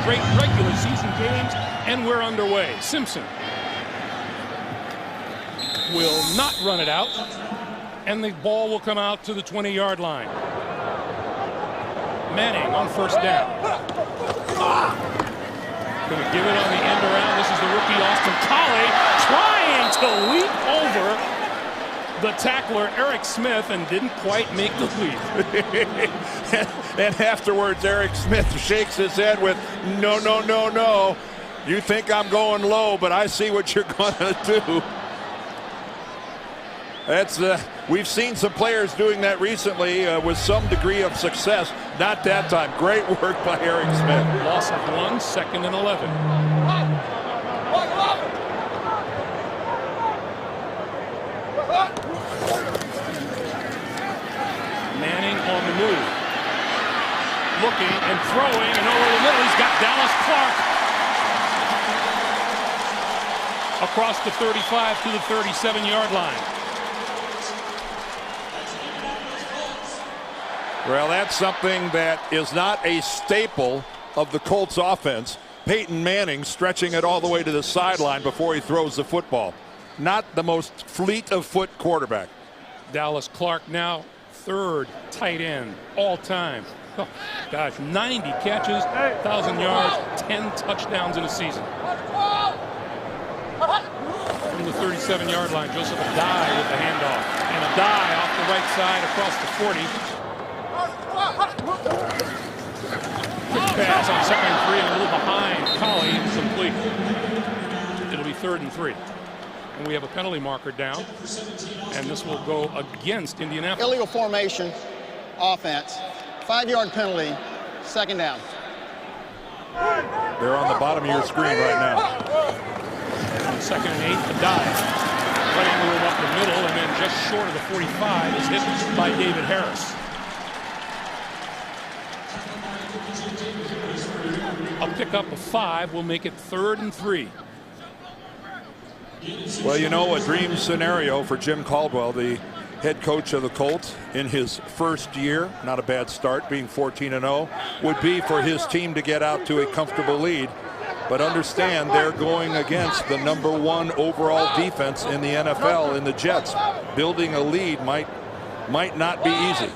straight regular season games, and we're underway. Simpson will not run it out, and the ball will come out to the 20-yard line. Manning on first down. Going to give it on the end around. This is the rookie Austin Collie trying to leap over the tackler Eric Smith and didn't quite make the leap. And afterwards, Eric Smith shakes his head with, no, no, no, no. You think I'm going low, but I see what you're going to do. That's we've seen some players doing that recently with some degree of success. Not that time. Great work by Eric Smith. Loss of 1, 2nd and 11. Manning on the move. Looking and throwing, and over the middle, he's got Dallas Clark across the 35 to the 37-yard line. Well, that's something that is not a staple of the Colts offense. Peyton Manning stretching it all the way to the sideline before he throws the football. Not the most fleet of foot quarterback. Dallas Clark now 3rd tight end all time. Oh, gosh, 90 catches, 1,000 yards, 10 touchdowns in a season. From the 37-yard line, Joseph Adai with the handoff. And Adai off the right side across the 40. Quick pass on 2nd and 3 and a little behind. Collie incomplete. It'll be 3rd and 3. And we have a penalty marker down. And this will go against Indianapolis. Illegal formation, offense. 5-yard penalty, 2nd down. They're on the bottom of your screen right now. On 2nd and 8, Adai. Running the room up the middle, and then just short of the 45 is hit by David Harris. A pickup of 5 will make it 3rd and 3. Well, you know, a dream scenario for Jim Caldwell, the head coach of the Colts in his first year, not a bad start, being 14-0, would be for his team to get out to a comfortable lead. But understand, they're going against the #1 overall defense in the NFL in the Jets. Building a lead might not be easy.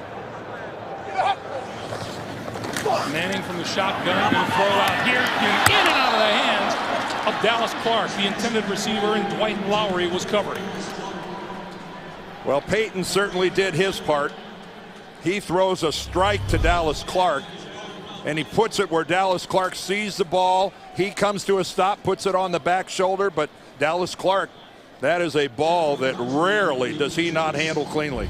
Manning from the shotgun, going to throw out here, in and out of the hands of Dallas Clark. The intended receiver, and Dwight Lowry was covering. Well, Peyton certainly did his part. He throws a strike to Dallas Clark, and he puts it where Dallas Clark sees the ball. He comes to a stop, puts it on the back shoulder, but Dallas Clark, that is a ball that rarely does he not handle cleanly.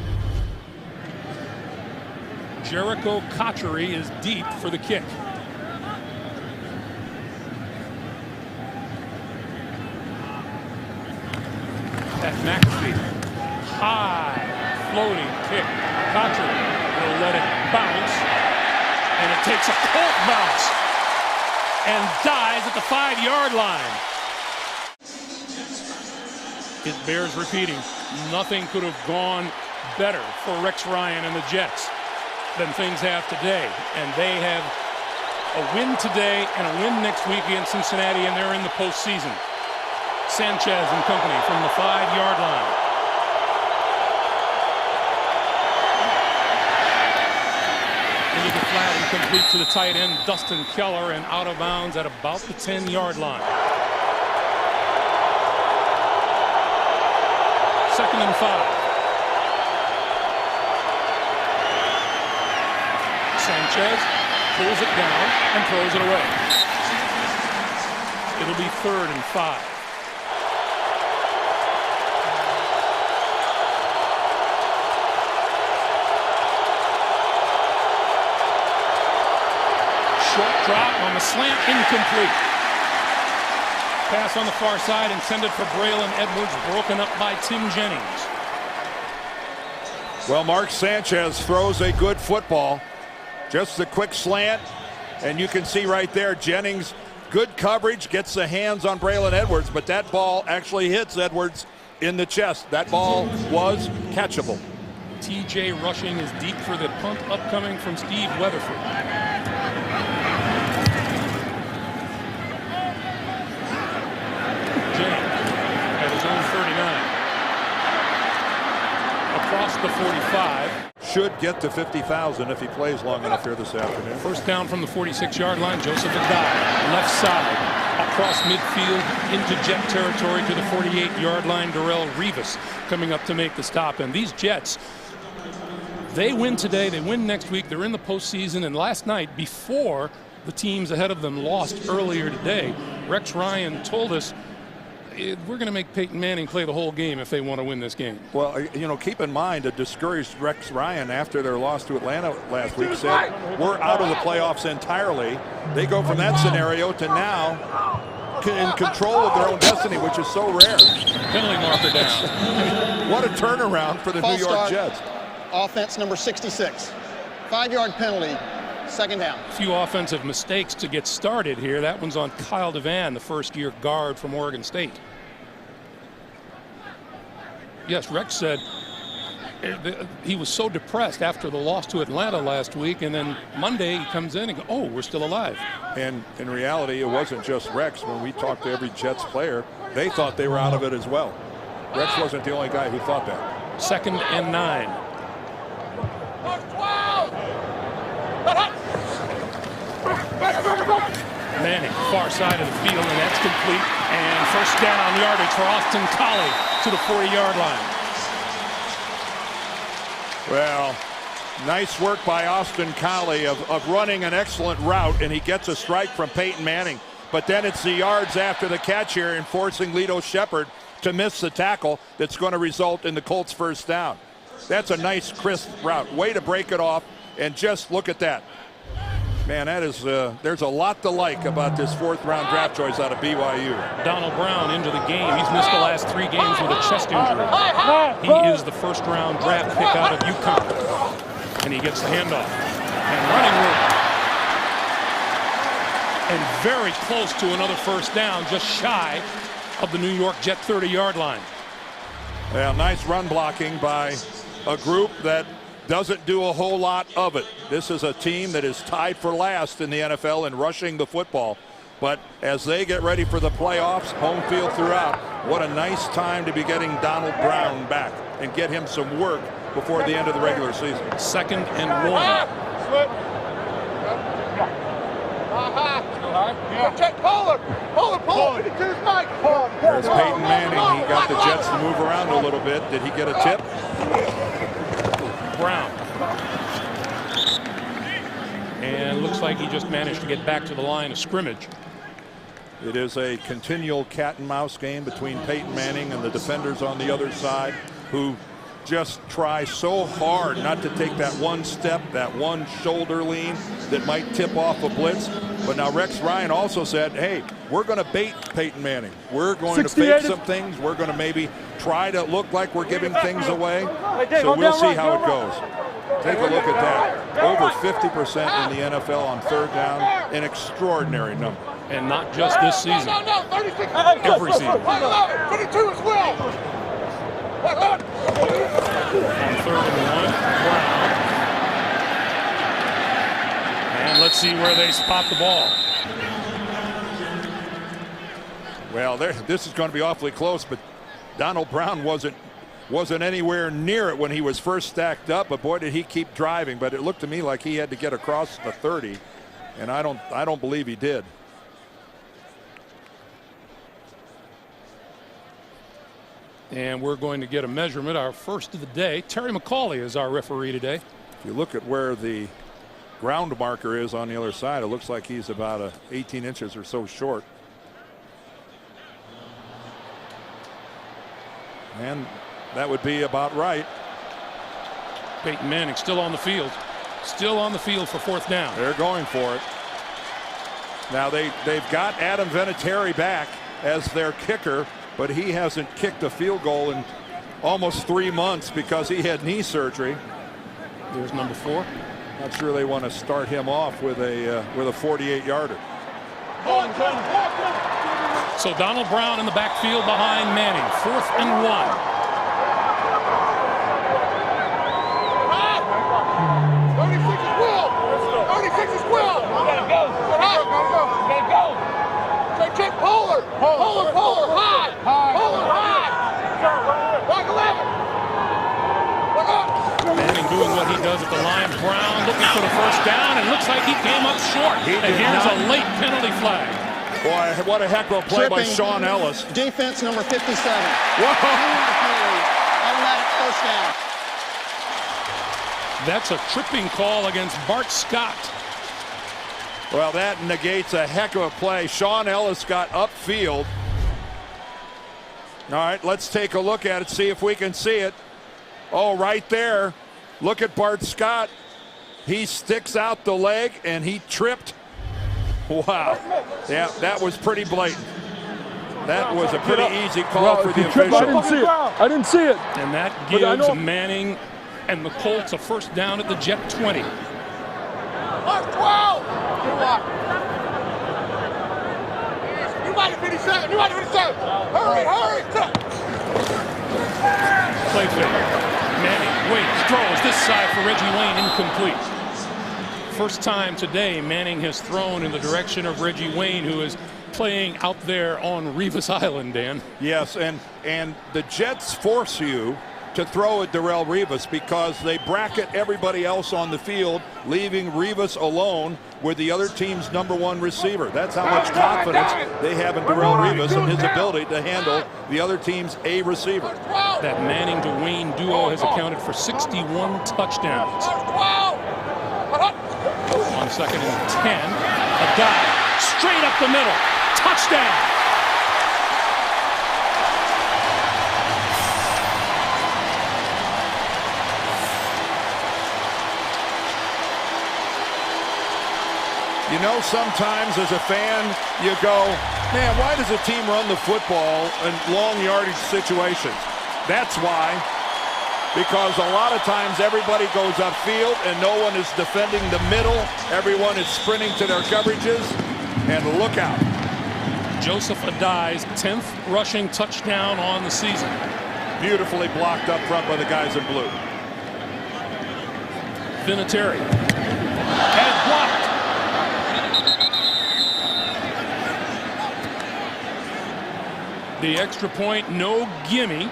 Jericho Cotchery is deep for the kick. At McAfee. High floating kick. Cotchery will let it bounce. And it takes a Colt bounce. And dies at the 5-yard line. It bears repeating. Nothing could have gone better for Rex Ryan and the Jets than things have today, and they have a win today and a win next week against Cincinnati, and they're in the postseason. Sanchez and company from the 5-yard line. Into the flat and complete to the tight end Dustin Keller, and out of bounds at about the 10-yard line. 2nd and 5. Sanchez pulls it down and throws it away. It'll be 3rd and 5. Short drop on the slant, incomplete. Pass on the far side intended for Braylon Edwards, broken up by Tim Jennings. Well, Mark Sanchez throws a good football. Just a quick slant, and you can see right there Jennings, good coverage, gets the hands on Braylon Edwards, but that ball actually hits Edwards in the chest. That ball was catchable. TJ rushing is deep for the punt upcoming from Steve Weatherford. should get to 50,000 if he plays long enough here this afternoon. First down from the 46-yard line. Joseph Adai, left side, across midfield into Jet territory to the 48-yard line. Darrelle Revis coming up to make the stop. And these Jets, they win today, they win next week, they're in the postseason. And last night, before the teams ahead of them lost earlier today, Rex Ryan told us, we're going to make Peyton Manning play the whole game if they want to win this game. Well, you know, keep in mind a discouraged Rex Ryan after their loss to Atlanta last week said, we're out of the playoffs entirely. They go from that scenario to now in control of their own destiny, which is so rare. Penalty marker down. What a turnaround for the New York Jets. Offense number 66. 5-yard penalty. Second down. A few offensive mistakes to get started here. That one's on Kyle DeVan, the first-year guard from Oregon State. Yes, Rex said he was so depressed after the loss to Atlanta last week, and then Monday he comes in and goes, oh, we're still alive. And in reality, it wasn't just Rex. When we talked to every Jets player, they thought they were out of it as well. Rex wasn't the only guy who thought that. 2nd and 9. Manning, far side of the field, and that's complete. And first down yardage for Austin Collie to the 40-yard line. Well, nice work by Austin Collie of running an excellent route, and he gets a strike from Peyton Manning. But then it's the yards after the catch here and forcing Lito Shepherd to miss the tackle that's going to result in the Colts' first down. That's a nice, crisp route. Way to break it off, and just look at that. Man, that is, there's a lot to like about this 4th-round draft choice out of BYU. Donald Brown into the game. He's missed the last 3 games with a chest injury. He is the 1st-round draft pick out of UConn. And he gets the handoff. And running room. And very close to another first down, just shy of the New York Jet 30-yard line. Well, nice run blocking by a group that doesn't do a whole lot of it. This is a team that is tied for last in the NFL in rushing the football. But as they get ready for the playoffs, home field throughout, what a nice time to be getting Donald Brown back and get him some work before the end of the regular season. 2nd and 1. There's Peyton Manning. He got the Jets to move around a little bit. Did he get a tip? Brown. And looks like he just managed to get back to the line of scrimmage. It is a continual cat and mouse game between Peyton Manning and the defenders on the other side, who just try so hard not to take that one step, that one shoulder lean that might tip off a blitz. But now Rex Ryan also said, hey, we're going to bait Peyton Manning. We're going to fake some things. We're going to maybe try to look like we're giving things away. So we'll see how it goes. Take a look at that. Over 50% in the NFL on 3rd down. An extraordinary number. And not just this season. Every season. 32 as well. On 3rd and 1, Brown. And let's see where they spot the ball. Well, this is going to be awfully close, but Donald Brown wasn't anywhere near it when he was first stacked up. But boy, did he keep driving. But it looked to me like he had to get across the 30, and I don't believe he did. And we're going to get a measurement, our first of the day. Terry McCauley is our referee today. If you look at where the ground marker is on the other side, it looks like he's about 18 inches or so short. And that would be about right. Peyton Manning still on the field. Still on the field for 4th down. They're going for it. Now they've got Adam Vinatieri back as their kicker, but he hasn't kicked a field goal in almost 3 months because he had knee surgery. There's number 4. Not sure they want to start him off with a 48-yarder. So Donald Brown in the backfield behind Manning. 4th and 1. 36 is Will. 36 is Will. Gotta go. Gotta go. Check Pollard. Pollard high. Pollard high. Back 11. Manning doing what he does at the line. Brown looking for the first down, and looks like he came up short. And here's a late penalty flag. Boy, what a heck of a play by Tripping. Sean Ellis. Defense number 57. Whoa. Automatic first down. That's a tripping call against Bart Scott. Well, that negates a heck of a play. Sean Ellis got upfield. All right, let's take a look at it, see if we can see it. Oh, right there. Look at Bart Scott. He sticks out the leg, and he tripped. Wow. Yeah, that was pretty blatant. That was a pretty easy call for the official. I didn't see it. I didn't see it. And that gives Manning and the Colts a first down at the Jet 20. Mark 12. You might have 57. You might have 57. Hurry. Play fake. Manning waits, throws this side for Reggie Wayne, incomplete. First time today Manning has thrown in the direction of Reggie Wayne, who is playing out there on Revis Island, Dan. Yes, and the Jets force you to throw at Darrelle Revis because they bracket everybody else on the field, leaving Revis alone with the other team's #1 receiver. That's how much confidence they have in Darrelle Revis and his ability to handle the other team's A receiver. That Manning to Wayne duo has accounted for 61 touchdowns. On 2nd and 10, a dive straight up the middle, touchdown. You know, sometimes as a fan, you go, man, why does a team run the football in long yardage situations? That's why. Because a lot of times everybody goes upfield and no one is defending the middle. Everyone is sprinting to their coverages. And look out. Joseph Adai's 10th rushing touchdown on the season. Beautifully blocked up front by the guys in blue. Vinatieri has blocked. The extra point, no gimme.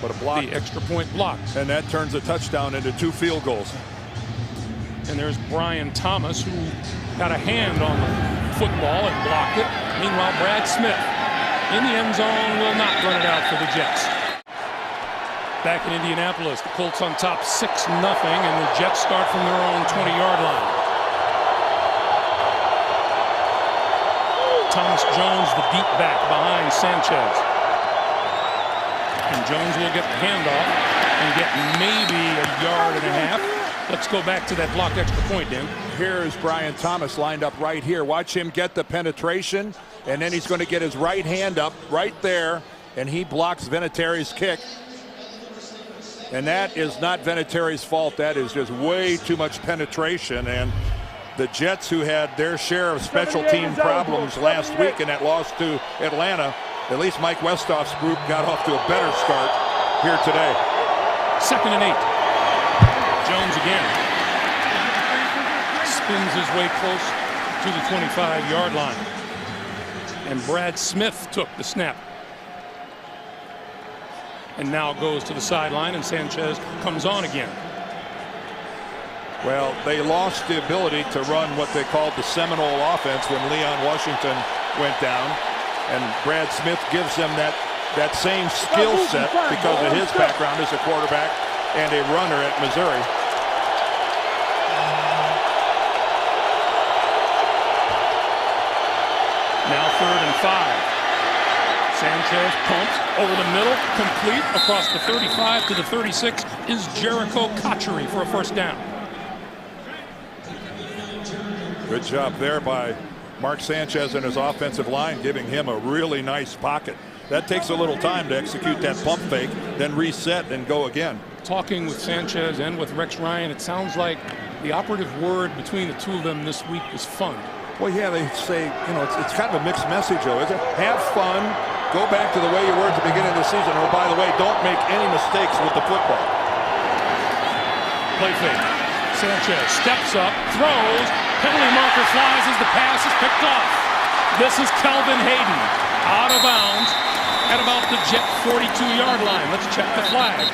But a block. The extra point blocked. And that turns a touchdown into 2 field goals. And there's Brian Thomas, who got a hand on the football and blocked it. Meanwhile, Brad Smith in the end zone will not run it out for the Jets. Back in Indianapolis, the Colts on top 6-0, and the Jets start from their own 20-yard line. Thomas Jones, the deep back behind Sanchez. And Jones will get the handoff and get maybe a yard and a half. Let's go back to that blocked extra point, Dan. Here's Brian Thomas lined up right here. Watch him get the penetration, and then he's going to get his right hand up right there, and he blocks Vinatieri's kick. And that is not Vinatieri's fault. That is just way too much penetration. And the Jets, who had their share of special team problems last week in that loss to Atlanta, at least Mike Westhoff's group got off to a better start here today. 2nd and 8. Jones again. Spins his way close to the 25-yard line. And Brad Smith took the snap. And now goes to the sideline, and Sanchez comes on again. Well, they lost the ability to run what they called the Seminole offense when Leon Washington went down. And Brad Smith gives them that same skill set because of his background as a quarterback and a runner at Missouri. Now 3rd and 5. Sanchez pumps over the middle, complete across the 35 to the 36 is Jericho Cotchery for a first down. Good job there by Mark Sanchez and his offensive line, giving him a really nice pocket. That takes a little time to execute that pump fake, then reset and go again. Talking with Sanchez and with Rex Ryan, it sounds like the operative word between the two of them this week is fun. Well, yeah, they say, you know, it's kind of a mixed message, though, isn't it? Have fun, go back to the way you were at the beginning of the season. Oh, by the way, don't make any mistakes with the football. Play fake. Sanchez steps up, throws, penalty marker flies as the pass is picked off. This is Kelvin Hayden, out of bounds at about the Jet 42-yard line. Let's check the flag.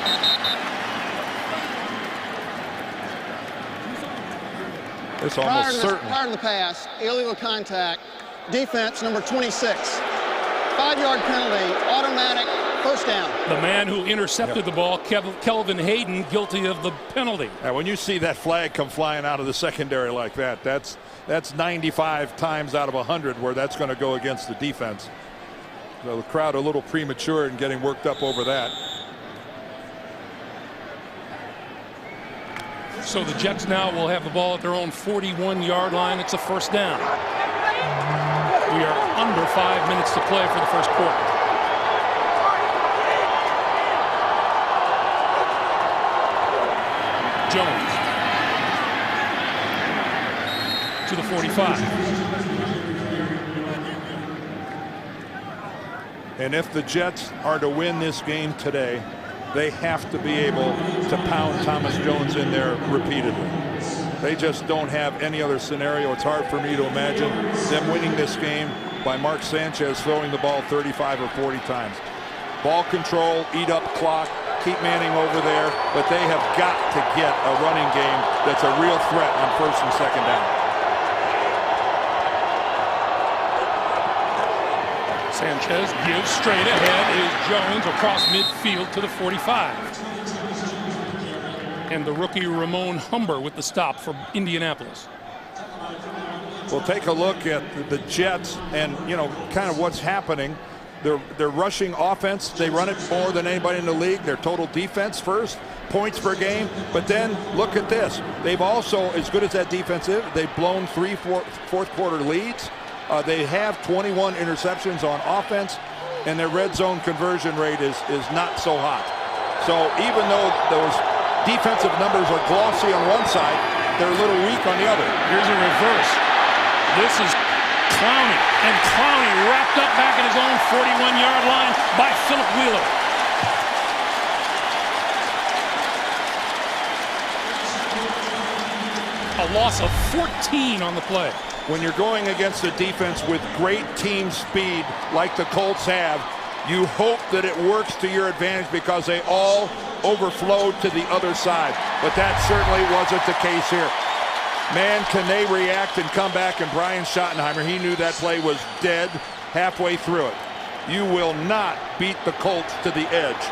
It's almost certain. Prior to the pass, illegal contact, defense number 26. 5-yard penalty, automatic first down. The man who intercepted the ball, Kelvin Hayden, guilty of the penalty. Yeah, when you see that flag come flying out of the secondary like that, that's 95 times out of 100 where that's going to go against the defense. So the crowd a little premature in getting worked up over that. So the Jets now will have the ball at their own 41-yard line. It's a first down. We are under 5 minutes to play for the first quarter. Jones to the 45. And if the Jets are to win this game today, they have to be able to pound Thomas Jones in there repeatedly. They just don't have any other scenario. It's hard for me to imagine them winning this game by Mark Sanchez throwing the ball 35 or 40 times. Ball control, eat up clock, keep Manning over there, but they have got to get a running game that's a real threat on first and second down. Sanchez gives straight ahead is Jones across midfield to the 45. And the rookie Ramon Humber with the stop for Indianapolis. We'll take a look at the Jets and, you know, kind of what's happening. They're rushing offense. They run it more than anybody in the league. Their total defense first, points per game. But then look at this. They've also, as good as that defense is, they've blown fourth quarter leads. They have 21 interceptions on offense, and their red zone conversion rate is not so hot. So even though those defensive numbers are glossy on one side, they're a little weak on the other. Here's a reverse. This is Clowney, and Clowney wrapped up back at his own 41-yard line by Philip Wheeler. A loss of 14 on the play. When you're going against a defense with great team speed like the Colts have, you hope that it works to your advantage because they all overflowed to the other side. But that certainly wasn't the case here. Man, can they react and come back, and Brian Schottenheimer, he knew that play was dead halfway through it. You will not beat the Colts to the edge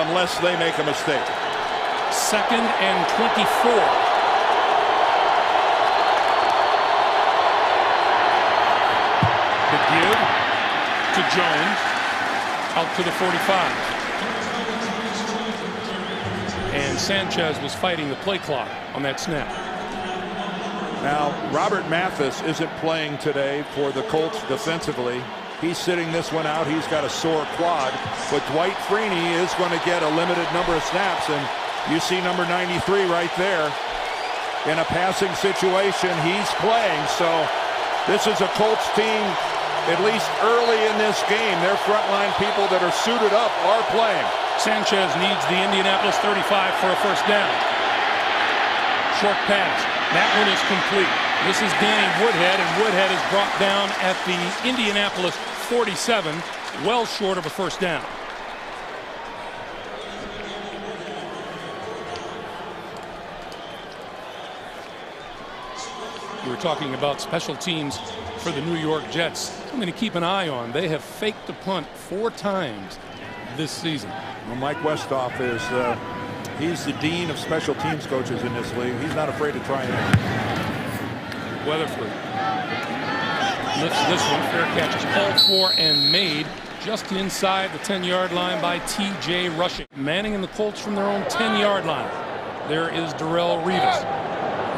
unless they make a mistake. 2nd and 24. The give to Jones, out to the 45. And Sanchez was fighting the play clock on that snap. Now, Robert Mathis isn't playing today for the Colts defensively. He's sitting this one out. He's got a sore quad. But Dwight Freeney is going to get a limited number of snaps. And you see number 93 right there. In a passing situation, he's playing. So this is a Colts team, at least early in this game, their frontline people that are suited up are playing. Sanchez needs the Indianapolis 35 for a first down. Short pass. That one is complete. This is Danny Woodhead, and Woodhead is brought down at the Indianapolis 47, well short of a first down. We were talking about special teams for the New York Jets. Something to keep an eye on. They have faked a punt 4 times this season. Well, Mike Westhoff is he's the dean of special teams coaches in this league. He's not afraid to try it. Weatherford lifts this one. Fair catch is called for and made just inside the 10-yard line by T.J. Rushing. Manning and the Colts from their own 10-yard line. There is Darrelle Revis.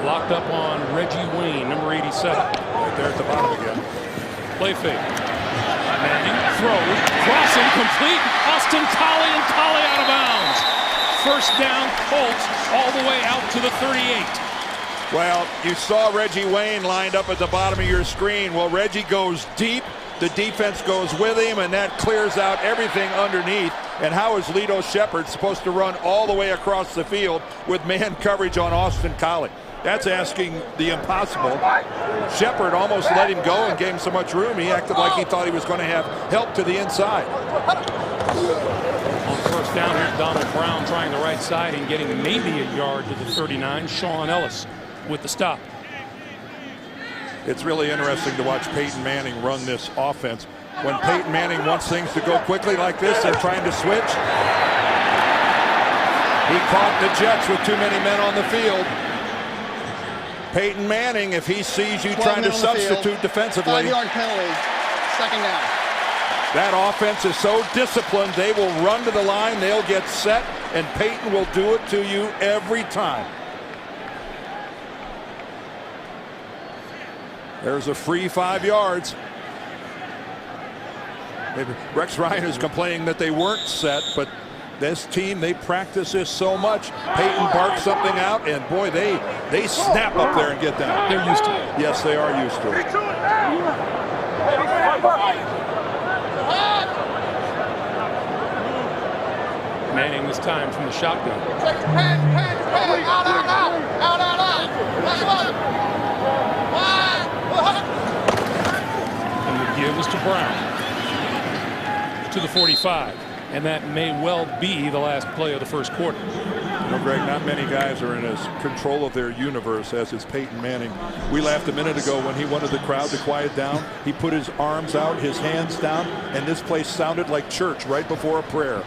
Locked up on Reggie Wayne, number 87. Right there at the bottom again. Play fake. Manning throws, crossing, complete. Austin Collie, and Collie out of bounds. First down, Colts, all the way out to the 38. Well, you saw Reggie Wayne lined up at the bottom of your screen. Well, Reggie goes deep. The defense goes with him, and that clears out everything underneath. And how is Lito Shepard supposed to run all the way across the field with man coverage on Austin Collie? That's asking the impossible. Shepard almost let him go and gave him so much room, he acted like he thought he was going to have help to the inside. On first down, here's Donald Brown trying the right side and getting maybe a yard to the 39. Sean Ellis with the stop. It's really interesting to watch Peyton Manning run this offense. When Peyton Manning wants things to go quickly like this, they're trying to switch. He caught the Jets with too many men on the field. Peyton Manning, if he sees you trying to substitute defensively. 5-yard penalty, second down. That offense is so disciplined, they will run to the line, they'll get set, and Peyton will do it to you every time. There's a free 5 yards. Maybe Rex Ryan is complaining that they weren't set, but this team, they practice this so much. Peyton barks something out, and boy, they snap up there and get down. They're used to it. Yes, they are used to it. Manning this time from the shotgun. And the give is to Brown. To the 45. And that may well be the last play of the first quarter. You know, Greg, not many guys are in as control of their universe as is Peyton Manning. We laughed a minute ago when he wanted the crowd to quiet down. He put his arms out, his hands down, and this place sounded like church right before a prayer.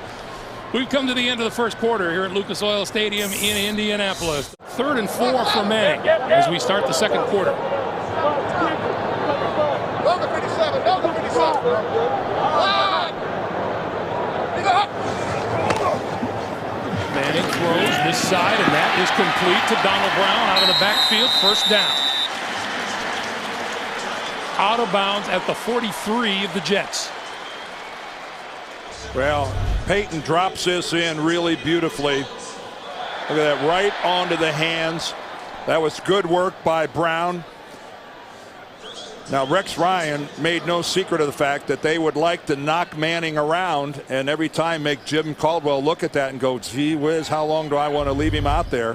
We've come to the end of the first quarter here at Lucas Oil Stadium in Indianapolis. 3rd and 4 for Manning as we start the second quarter. Number 57, number 57. Manning throws this side, and that is complete to Donald Brown out of the backfield. First down. Out of bounds at the 43 of the Jets. Well, Peyton drops this in really beautifully. Look at that, right onto the hands. That was good work by Brown. Now, Rex Ryan made no secret of the fact that they would like to knock Manning around and every time make Jim Caldwell look at that and go, gee whiz, how long do I want to leave him out there?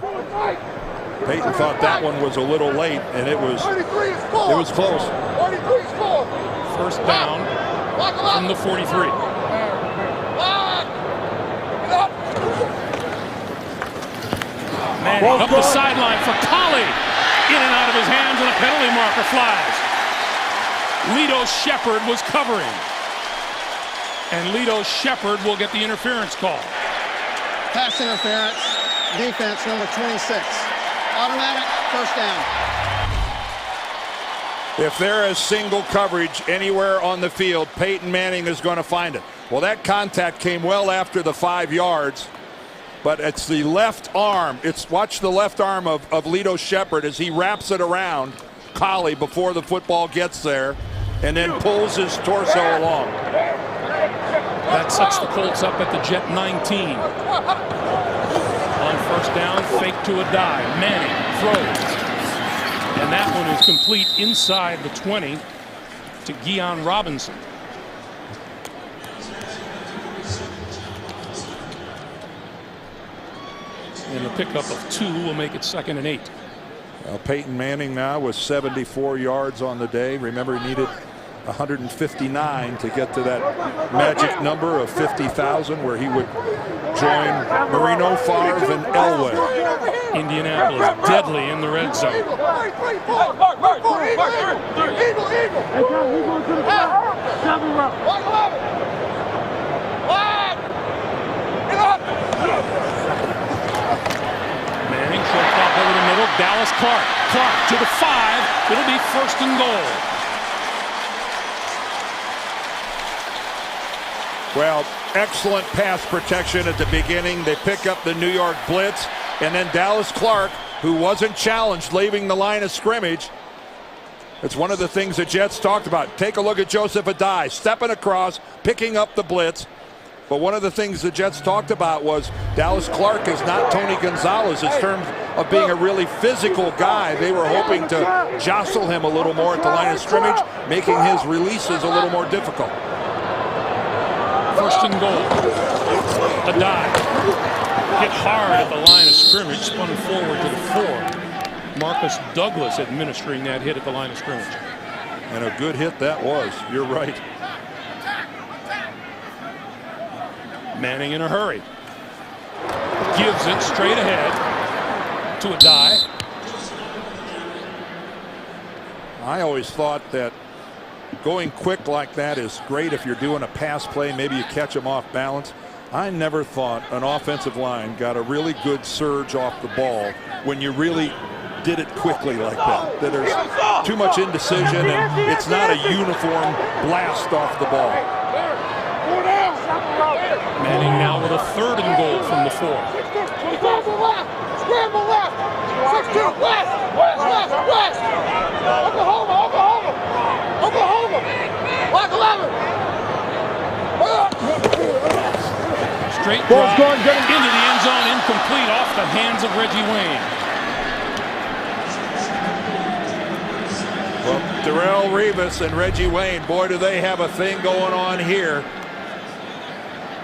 Peyton thought that one was a little late, and it was close. First down from the 43. Manning up the sideline for Collie. In and out of his hands, and a penalty marker flies. Lito Shepherd was covering. And Lito Shepherd will get the interference call. Pass interference, defense number 26. Automatic first down. If there is single coverage anywhere on the field, Peyton Manning is going to find it. Well, that contact came well after the 5 yards, but it's the left arm. Watch the left arm of Lito Shepherd as he wraps it around Collie before the football gets there and then pulls his torso along. That sets the Colts up at the Jet 19. On first down, fake to a dive. Manning throws. And that one is complete inside the 20 to Guion Robinson. And a pickup of 2 will make it 2nd and 8. Well, Peyton Manning now with 74 yards on the day. Remember, he needed 159 to get to that magic number of 50,000 where he would join Marino, Favre, and Elway. Indianapolis deadly in the red zone. Manning short pop over the middle. Dallas Clark. Clark to the 5. It'll be 1st and goal. Well, excellent pass protection at the beginning. They pick up the New York blitz, and then Dallas Clark, who wasn't challenged, leaving the line of scrimmage. It's one of the things the Jets talked about. Take a look at Joseph Adai, stepping across, picking up the blitz. But one of the things the Jets talked about was Dallas Clark is not Tony Gonzalez in terms of being a really physical guy. They were hoping to jostle him a little more at the line of scrimmage, making his releases a little more difficult. 1st and goal. Adai hit hard at the line of scrimmage, spun forward to the 4. Marcus Douglas administering that hit at the line of scrimmage. And a good hit that was. You're right. Manning in a hurry. Gives it straight ahead to Adai. I always thought that going quick like that is great if you're doing a pass play. Maybe you catch them off balance. I never thought an offensive line got a really good surge off the ball when you really did it quickly like that. That there's too much indecision and it's not a uniform blast off the ball. Manning now with a 3rd and goal from the 4. Scramble left! Scramble left! 6-2 west! West! West! Oklahoma! Oklahoma! Oklahoma! Block 11! Straight drive into the end zone, incomplete off the hands of Reggie Wayne. Well, Darrelle Revis and Reggie Wayne, boy, do they have a thing going on here.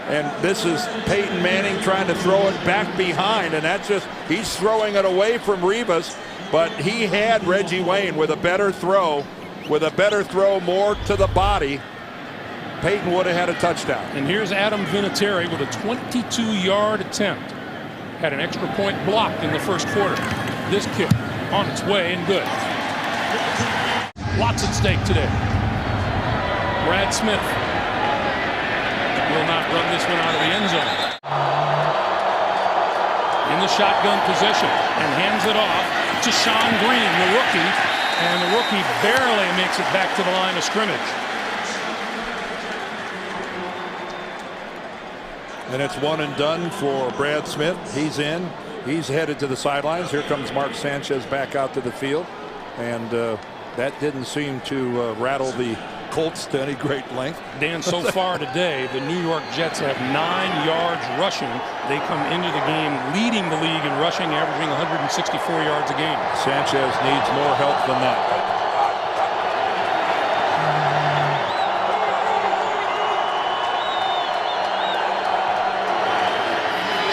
And this is Peyton Manning trying to throw it back behind, and that's just, he's throwing it away from Revis, but he had Reggie Wayne with a better throw, more to the body. Peyton would have had a touchdown. And here's Adam Vinatieri with a 22-yard attempt. Had an extra point blocked in the first quarter. This kick on its way and good. Lots at stake today. Brad Smith will not run this one out of the end zone. In the shotgun position and hands it off to Sean Green, the rookie. And the rookie barely makes it back to the line of scrimmage. And it's 1 and done for Brad Smith. He's in. He's headed to the sidelines. Here comes Mark Sanchez back out to the field. And that didn't seem to rattle the Colts to any great length. Dan, so far today, the New York Jets have 9 yards rushing. They come into the game leading the league in rushing, averaging 164 yards a game. Sanchez needs more help than that.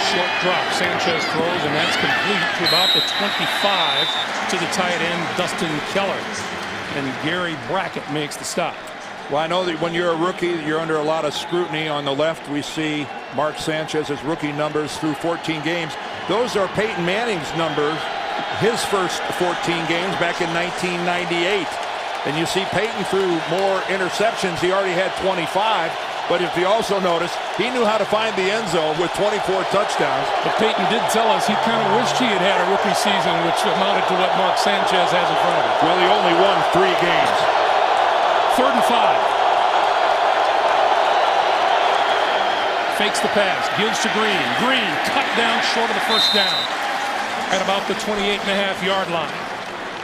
Short drop. Sanchez throws, and that's complete to about the 25 to the tight end, Dustin Keller. And Gary Brackett makes the stop. Well, I know that when you're a rookie, you're under a lot of scrutiny. On the left, we see Mark Sanchez's rookie numbers through 14 games. Those are Peyton Manning's numbers, his first 14 games back in 1998. And you see Peyton threw more interceptions. He already had 25. But if you also notice, he knew how to find the end zone with 24 touchdowns. But Peyton did tell us he kind of wished he had had a rookie season, which amounted to what Mark Sanchez has in front of him. Well, he only won 3 games. 3rd and 5. Fakes the pass, gives to Green. Green cut down short of the first down at about the 28.5-yard line.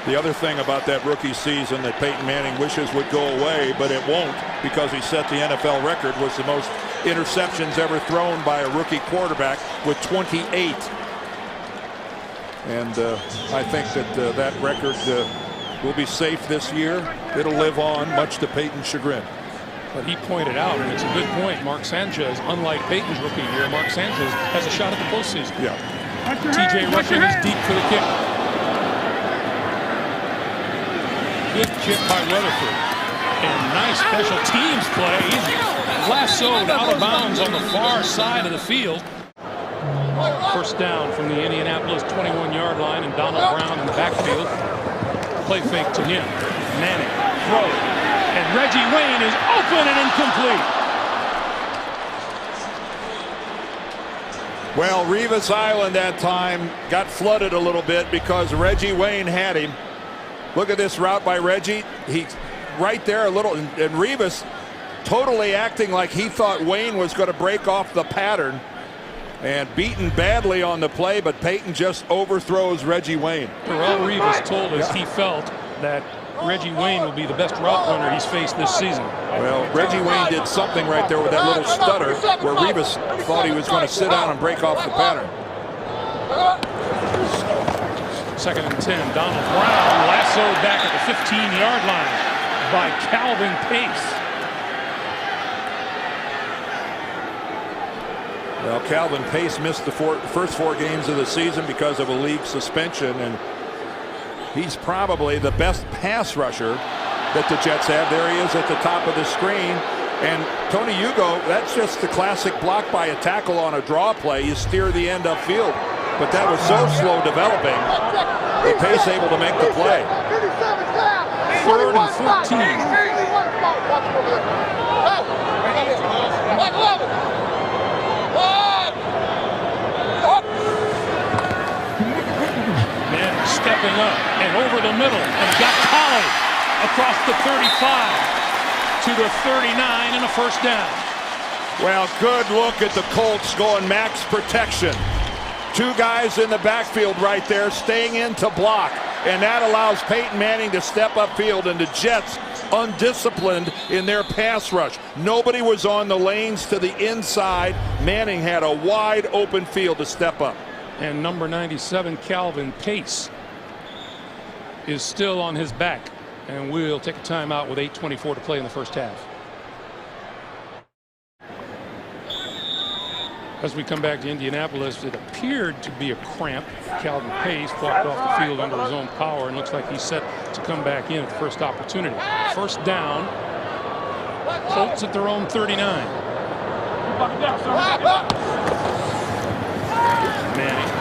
The other thing about that rookie season that Peyton Manning wishes would go away, but it won't because he set the NFL record, was the most interceptions ever thrown by a rookie quarterback with 28. And I think that that record will be safe this year. It'll live on, much to Peyton's chagrin. But he pointed out, and it's a good point, Mark Sanchez, unlike Peyton's rookie year, Mark Sanchez has a shot at the postseason. Yeah. TJ Rushing is deep for the kick. Good kick by Weatherford. And nice special teams play. He's lassoed out of bounds on the far side of the field. First down from the Indianapolis 21-yard line, and Donald Brown in the backfield. Play fake to him. Manning throws. And Reggie Wayne is open and incomplete. Well, Revis Island that time got flooded a little bit because Reggie Wayne had him. Look at this route by Reggie. He's right there a little, and Revis totally acting like he thought Wayne was going to break off the pattern, and beaten badly on the play, but Peyton just overthrows Reggie Wayne. Darrelle Revis told us he felt that Reggie Wayne will be the best route runner he's faced this season. Well, Reggie Wayne did something right there with that little stutter where Revis thought he was going to sit down and break off the pattern. 2nd and 10. Donald Brown lassoed back at the 15-yard line by Calvin Pace. Well, Calvin Pace missed the first 4 games of the season because of a league suspension, and he's probably the best pass rusher that the Jets have. There he is at the top of the screen. And Tony Hugo, that's just the classic block by a tackle on a draw play. You steer the end upfield. But that was so slow developing that Pace able to make the play. 3rd and 14. Man stepping up and over the middle and got Collie across the 35 to the 39 and a first down. Well, good look at the Colts going max protection. 2 guys in the backfield right there staying in to block. And that allows Peyton Manning to step upfield, and the Jets undisciplined in their pass rush. Nobody was on the lanes to the inside. Manning had a wide open field to step up. And number 97, Calvin Pace, is still on his back. And we'll take a timeout with 8:24 to play in the first half. As we come back to Indianapolis, it appeared to be a cramp. Calvin Pace walked off the field under his own power and looks like he's set to come back in at the first opportunity. First down. Colts at their own 39. Manning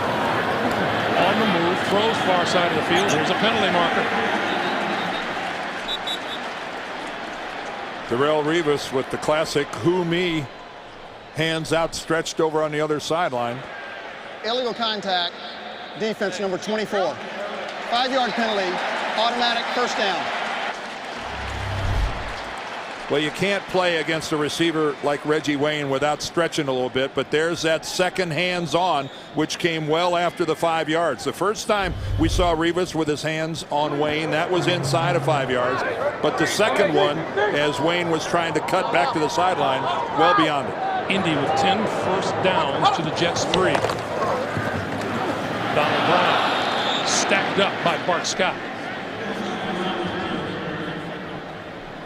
on the move, throws far side of the field. Here's a penalty marker. Darrelle Revis with the classic "who me," hands outstretched over on the other sideline. Illegal contact, defense number 24. 5-yard penalty, automatic first down. Well, you can't play against a receiver like Reggie Wayne without stretching a little bit, but there's that second hands-on, which came well after the 5 yards. The first time we saw Revis with his hands on Wayne, that was inside of 5 yards. But the second one, as Wayne was trying to cut back to the sideline, well beyond it. Indy with 10 first downs to the Jets 3. Donald Brown stacked up by Bart Scott.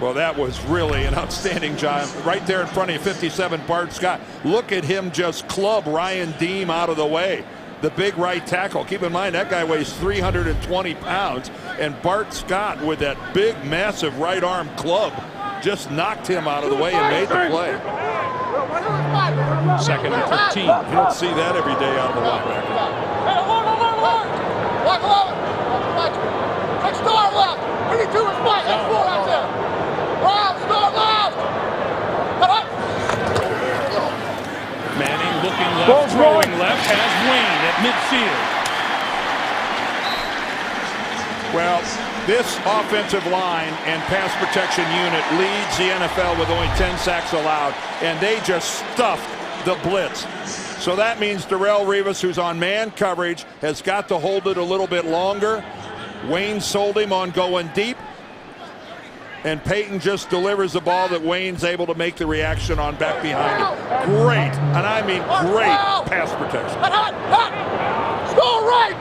Well, that was really an outstanding job. Right there in front of you, 57, Bart Scott. Look at him just club Ryan Deem out of the way. The big right tackle. Keep in mind, that guy weighs 320 pounds. And Bart Scott, with that big, massive right arm club, just knocked him out of the way and made the play. 2nd and 13. You don't see that every day out of the linebacker. Take star left. 32 is Mike. That's 4 out there. Round, star left. Manning looking left, throwing left, has Wayne at midfield. Well, this offensive line and pass protection unit leads the NFL with only 10 sacks allowed, and they just stuffed the blitz. So that means Darrelle Revis, who's on man coverage, has got to hold it a little bit longer. Wayne sold him on going deep, and Peyton just delivers the ball that Wayne's able to make the reaction on back behind him. Great, and I mean great pass protection. Score right.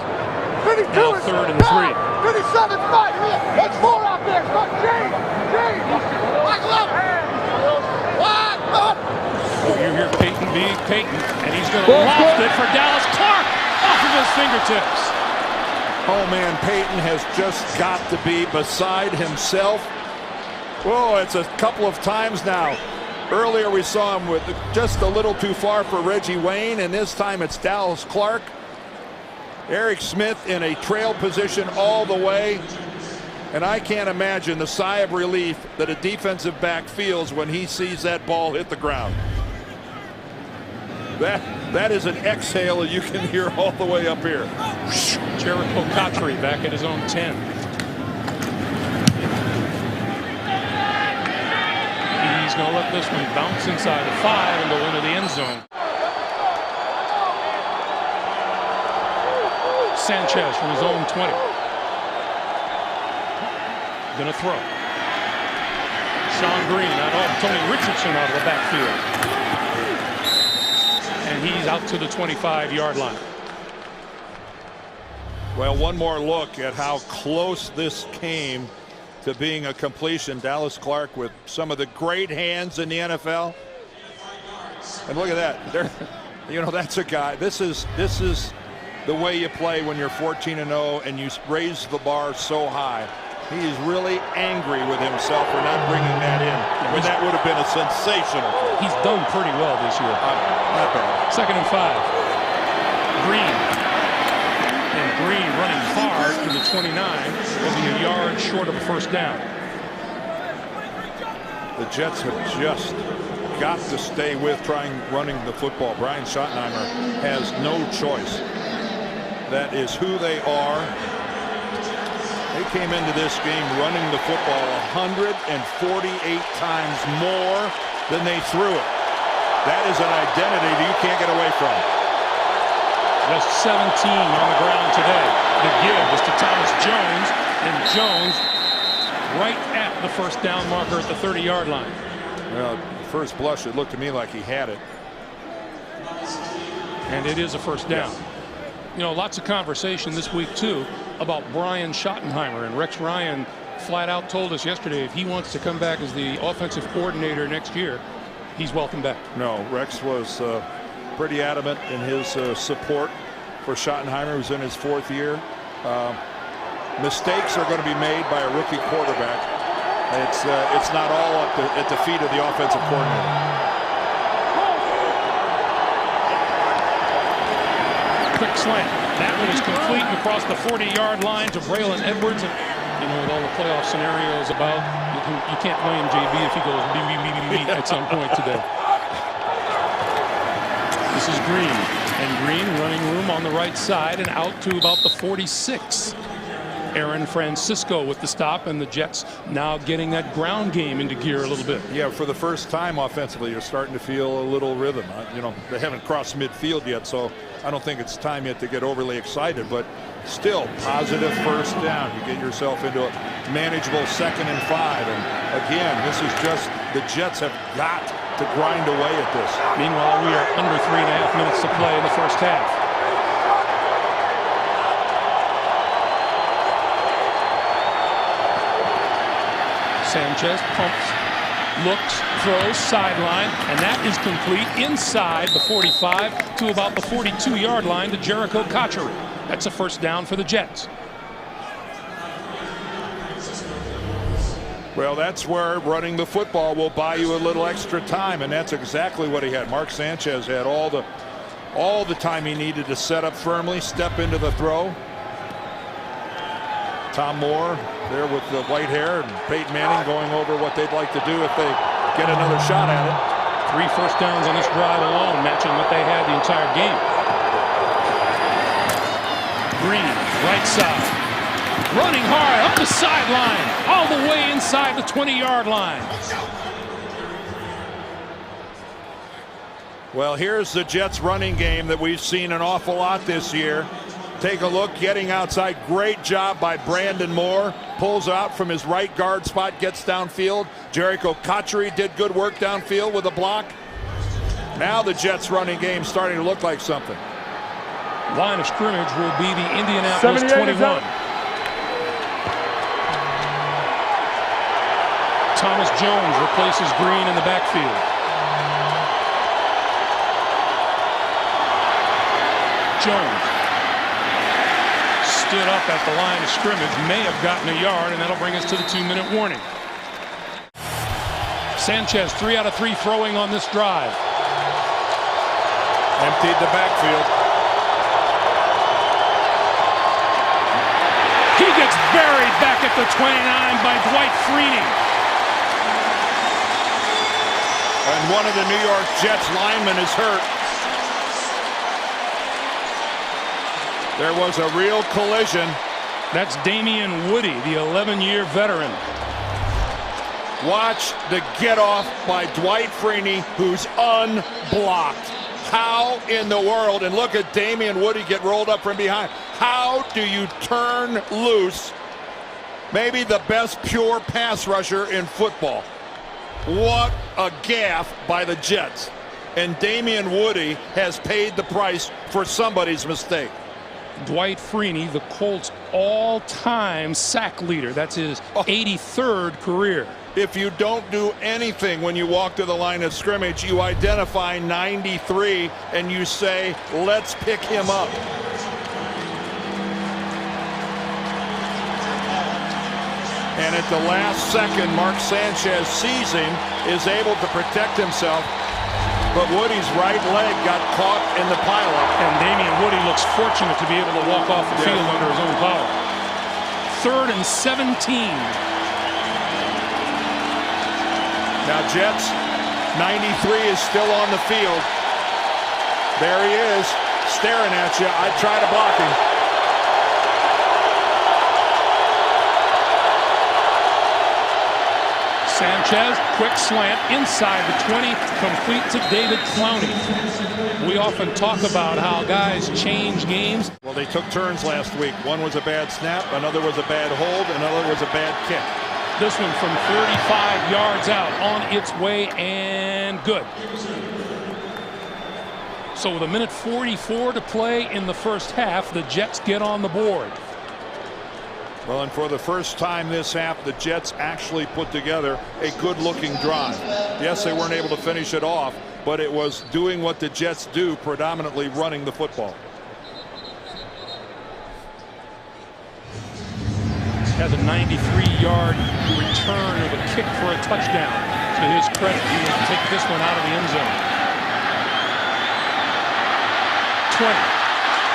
52 Now is 3rd and 3. 57 is Mike. That's 4 out there. Start James. Mike left. You hear Peyton being Peyton, and he's going to loft it for Dallas Clark off of his fingertips. Oh man, Peyton has just got to be beside himself. Whoa, it's a couple of times now. Earlier we saw him with just a little too far for Reggie Wayne, and this time it's Dallas Clark. Eric Smith in a trail position all the way. And I can't imagine the sigh of relief that a defensive back feels when he sees that ball hit the ground. That is an exhale you can hear all the way up here. Jericho Cotchery back at his own 10. He's going to let this one bounce inside the 5 and go into the end zone. Sanchez from his own 20. Going to throw. Sean Green, Tony Richardson out of the backfield. And he's out to the 25-yard line. Well, one more look at how close this came to being a completion. Dallas Clark with some of the great hands in the NFL. And look at that. That's a guy. This is the way you play when you're 14-0 and you raise the bar so high. He's really angry with himself for not bringing that in, when that would have been a sensational. He's done pretty well this year. Not bad. 2nd and 5. Green. And Green running hard to the 29. Will be a yard short of a first down. The Jets have just got to stay with running the football. Brian Schottenheimer has no choice. That is who they are. They came into this game running the football 148 times more than they threw it. That is an identity that you can't get away from. Just 17 on the ground today. The give is to Thomas Jones, and Jones right at the first down marker at the 30-yard line. Well, first blush, it looked to me like he had it. And it is a first down. Yes. You know, lots of conversation this week, too, about Brian Schottenheimer. And Rex Ryan flat out told us yesterday if he wants to come back as the offensive coordinator next year, he's welcome back. No, Rex was pretty adamant in his support for Schottenheimer, who's in his 4th year. Mistakes are going to be made by a rookie quarterback. It's not all at the feet of the offensive coordinator. Quick slant. That one is complete and across the 40-yard line to Braylon Edwards. And, you know, with all the playoff scenarios about, you can't blame JB if he goes beep at some point today. This is Green. And Green running room on the right side and out to about the 46. Aaron Francisco with the stop, and the Jets now getting that ground game into gear a little bit. Yeah, for the first time offensively, you're starting to feel a little rhythm. You know, they haven't crossed midfield yet, so I don't think it's time yet to get overly excited, but still positive first down. You get yourself into a manageable 2nd and 5. And again, this is just the Jets have got to grind away at this. Meanwhile, we are under 3.5 minutes to play in the first half. Sanchez pumps, looks, throws, sideline, and that is complete inside the 45 to about the 42-yard line to Jericho Cotchery. That's a first down for the Jets. Well, that's where running the football will buy you a little extra time, and that's exactly what he had. Mark Sanchez had all the time he needed to set up firmly, step into the throw. Tom Moore there with the white hair, and Peyton Manning going over what they'd like to do if they get another shot at it. 3 first downs on this drive alone, matching what they had the entire game. Green, right side. Running hard up the sideline, all the way inside the 20-yard line. Well, here's the Jets running game that we've seen an awful lot this year. Take a look, getting outside. Great job by Brandon Moore. Pulls out from his right guard spot, gets downfield. Jericho Cotchery did good work downfield with a block. Now the Jets running game starting to look like something. Line of scrimmage will be the Indianapolis 21. Thomas Jones replaces Green in the backfield. Jones stood up at the line of scrimmage, may have gotten a yard, and that'll bring us to the 2-minute warning. Sanchez 3 out of 3 throwing on this drive. Emptied the backfield. He gets buried back at the 29 by Dwight Freeney. And one of the New York Jets linemen is hurt. There was a real collision. That's Damian Woody, the 11-year veteran. Watch the get off by Dwight Freeney, who's unblocked. How in the world, and look at Damian Woody get rolled up from behind. How do you turn loose maybe the best pure pass rusher in football? What a gaffe by the Jets. And Damian Woody has paid the price for somebody's mistake. Dwight Freeney, the Colts' all-time sack leader. That's his 83rd career. If you don't do anything when you walk to the line of scrimmage, you identify 93 and you say, let's pick him up. And at the last second, Mark Sanchez sees him, is able to protect himself. But Woody's right leg got caught in the pileup. And Damian Woody looks fortunate to be able to walk off the field under his own power. 3rd and 17. Now Jets, 93 is still on the field. There he is, staring at you. I'd try to block him. Sanchez, quick slant inside the 20, complete to David Clowney. We often talk about how guys change games. Well, they took turns last week. One was a bad snap, another was a bad hold, another was a bad kick. This one from 35 yards out, on its way and good. So with 1:44 to play in the first half, the Jets get on the board. Well, and for the first time this half, the Jets actually put together a good-looking drive. Yes, they weren't able to finish it off, but it was doing what the Jets do, predominantly running the football. Has a 93-yard return of a kick for a touchdown. To his credit, he will take this one out of the end zone. 20.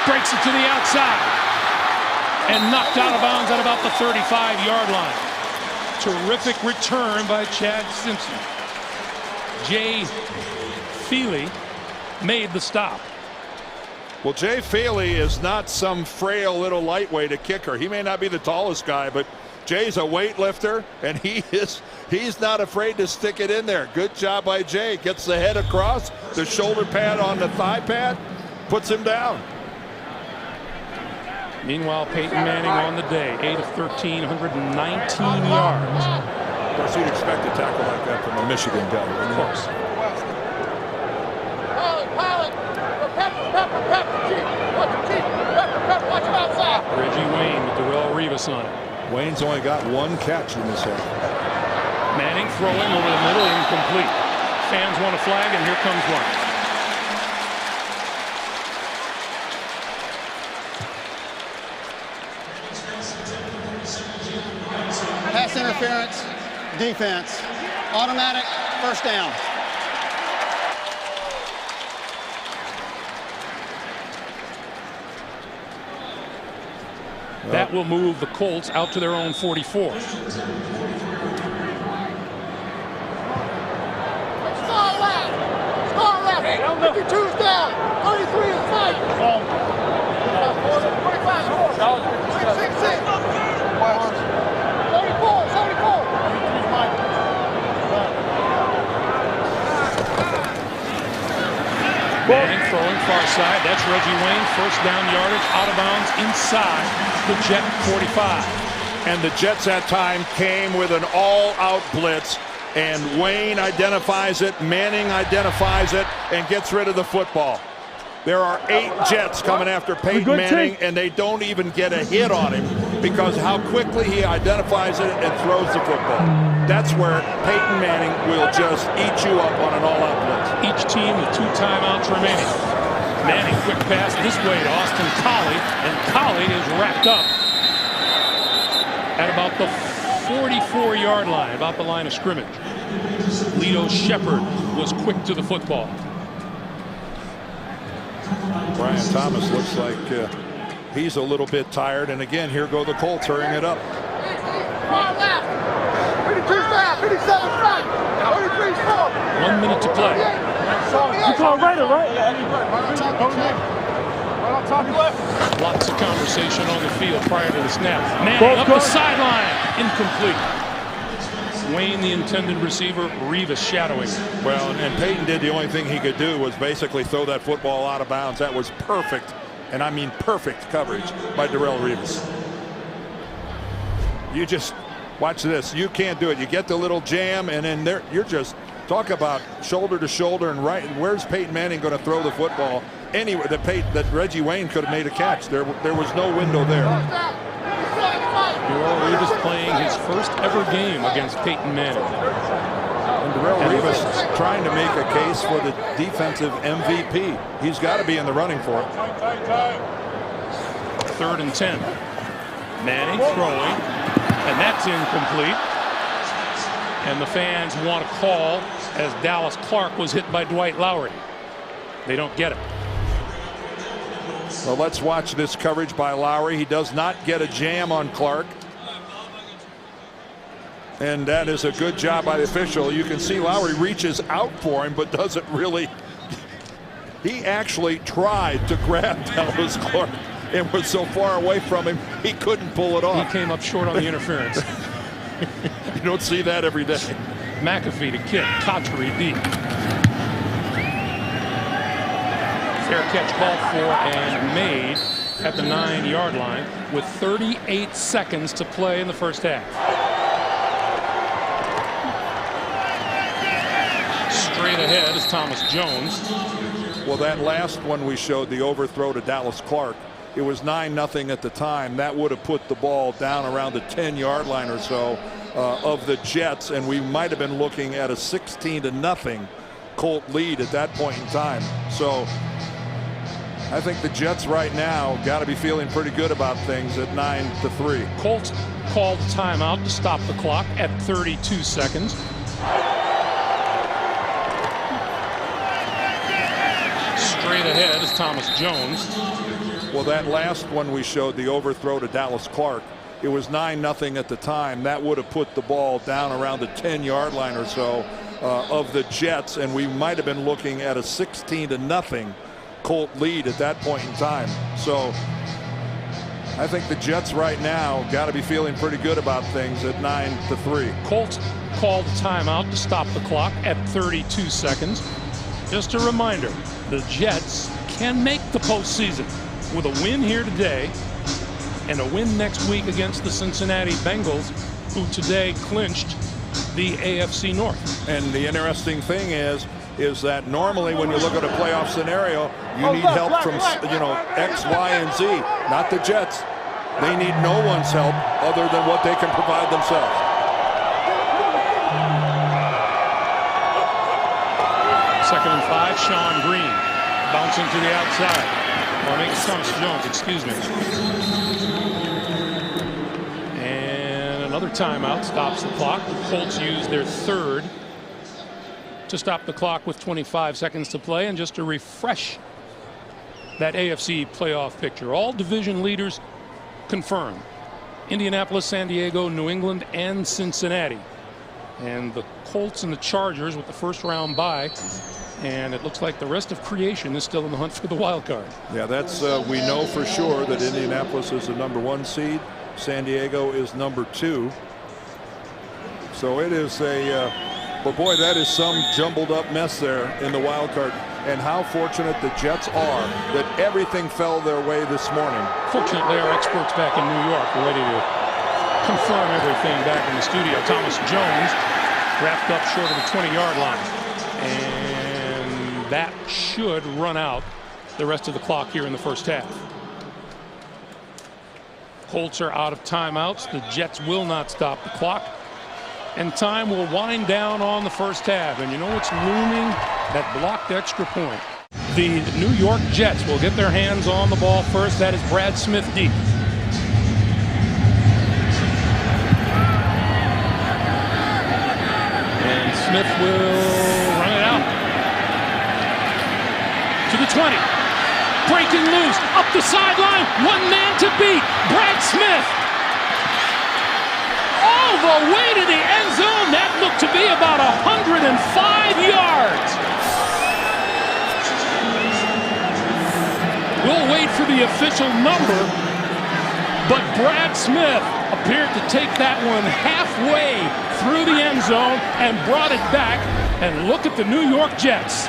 Breaks it to the outside. And knocked out of bounds at about the 35-yard line. Terrific return by Chad Simpson. Jay Feely made the stop. Well, Jay Feely is not some frail little lightweight, a kicker. He may not be the tallest guy, but Jay's a weightlifter, and he's not afraid to stick it in there. Good job by Jay. Gets the head across, the shoulder pad on the thigh pad, puts him down. Meanwhile, Peyton Manning on the day, 8 of 13, 119 yards. Of course, you'd expect a tackle like that from a Michigan guy. Of course. Reggie Wayne with Darrelle Revis on it. Wayne's only got one catch in this half. Manning throwing over the middle, incomplete. Fans want a flag, and here comes one. Pass interference, defense. Automatic, first down. That will move the Colts out to their own 44. Score left. 52's down. 33 is fight. 26. 74. Manning throwing far side. That's Reggie Wayne. First down yardage, out of bounds inside the Jet 45. And the Jets that time came with an all-out blitz, and Wayne identifies it, Manning identifies it, and gets rid of the football. There are 8 Jets coming after Peyton Manning, and they don't even get a hit on him because how quickly he identifies it and throws the football. That's where Peyton Manning will just eat you up on an all-out blitz. Each team with 2 timeouts remaining. Manning, quick pass this way to Austin Collie, and Collie is wrapped up at about the 44-yard line, about the line of scrimmage. Lito Shepherd was quick to the football. Brian Thomas looks like he's a little bit tired, and again, here go the Colts hurrying it up. 52's back. 57 front. 33's full. 1 minute to play. You call Raider, right? Lots of conversation on the field prior to the snap. Manning up the sideline. Incomplete. Wayne, the intended receiver, Revis shadowing. Well, and Peyton did the only thing he could do was basically throw that football out of bounds. That was perfect, and I mean perfect coverage by Darrelle Revis. You just watch this. You can't do it. You get the little jam, and then there you're just talk about shoulder to shoulder and right. Where's Peyton Manning going to throw the football? Anywhere that Reggie Wayne could have made a catch. There was no window there. Darrelle Revis playing his first ever game against Peyton Manning. And Darrelle Revis is trying to make a case for the defensive MVP. He's got to be in the running for it. 3rd and 10. Manning throwing, and that's incomplete. And the fans want a call as Dallas Clark was hit by Dwight Lowry. They don't get it. Well, let's watch this coverage by Lowry. He does not get a jam on Clark. And that is a good job by the official. You can see Lowry reaches out for him, but doesn't really. He actually tried to grab Dallas Clark and was so far away from him, he couldn't pull it off. He came up short on the interference. You don't see that every day. McAfee to kick. Cotchery deep. Fair catch called for and made at the 9-yard line with 38 seconds to play in the first half. Straight ahead is Thomas Jones. Well, that last one we showed, the overthrow to Dallas Clark, it was 9-0 at the time. That would have put the ball down around the 10-yard line or so of the Jets, and we might have been looking at a 16-0 Colt lead at that point in time. So I think the Jets right now got to be feeling pretty good about things at 9-3. Colts called timeout to stop the clock at 32 seconds. Straight ahead is Thomas Jones. Well, that last one we showed, the overthrow to Dallas Clark, it was 9-0 at the time. That would have put the ball down around the 10-yard line or so of the Jets, and we might have been looking at a 16-0 Colt lead at that point in time. So I think the Jets right now got to be feeling pretty good about things at 9-3. Colts called timeout to stop the clock at 32 seconds. Just a reminder, the Jets can make the postseason with a win here today and a win next week against the Cincinnati Bengals, who today clinched the AFC North. And the interesting thing is that normally when you look at a playoff scenario, you need help from, X, Y, and Z, not the Jets. They need no one's help other than what they can provide themselves. Second and 5, Sean Green bouncing to the outside. Well, I think it's Thomas Jones, excuse me. And another timeout stops the clock. The Colts use their third to stop the clock with 25 seconds to play. And just to refresh that AFC playoff picture, all division leaders confirmed: Indianapolis, San Diego, New England, and Cincinnati. And the Colts and the Chargers with the first round bye. And it looks like the rest of creation is still in the hunt for the wild card. Yeah, that's we know for sure that Indianapolis is the #1 seed. San Diego is #2. So it is but boy, that is some jumbled up mess there in the wild card. And how fortunate the Jets are that everything fell their way this morning. Fortunately, our experts back in New York are ready to confirm everything back in the studio. Thomas Jones wrapped up short of the 20-yard line. And that should run out the rest of the clock here in the first half. Colts are out of timeouts. The Jets will not stop the clock. And time will wind down on the first half. And you know what's looming? That blocked extra point. The New York Jets will get their hands on the ball first. That is Brad Smith deep. And Smith will run it out to the 20. Breaking loose, up the sideline, one man to beat, Brad Smith. All the way to the end zone. That looked to be about 105 yards. We'll wait for the official number, but Brad Smith appeared to take that one halfway through the end zone and brought it back. And look at the New York Jets.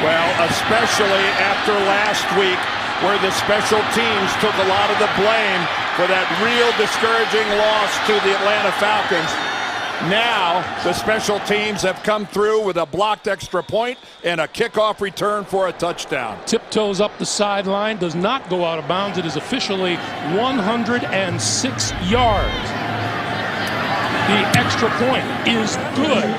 Well, especially after last week, where the special teams took a lot of the blame for that real discouraging loss to the Atlanta Falcons. Now, the special teams have come through with a blocked extra point and a kickoff return for a touchdown. Tiptoes up the sideline, does not go out of bounds. It is officially 106 yards. The extra point is good.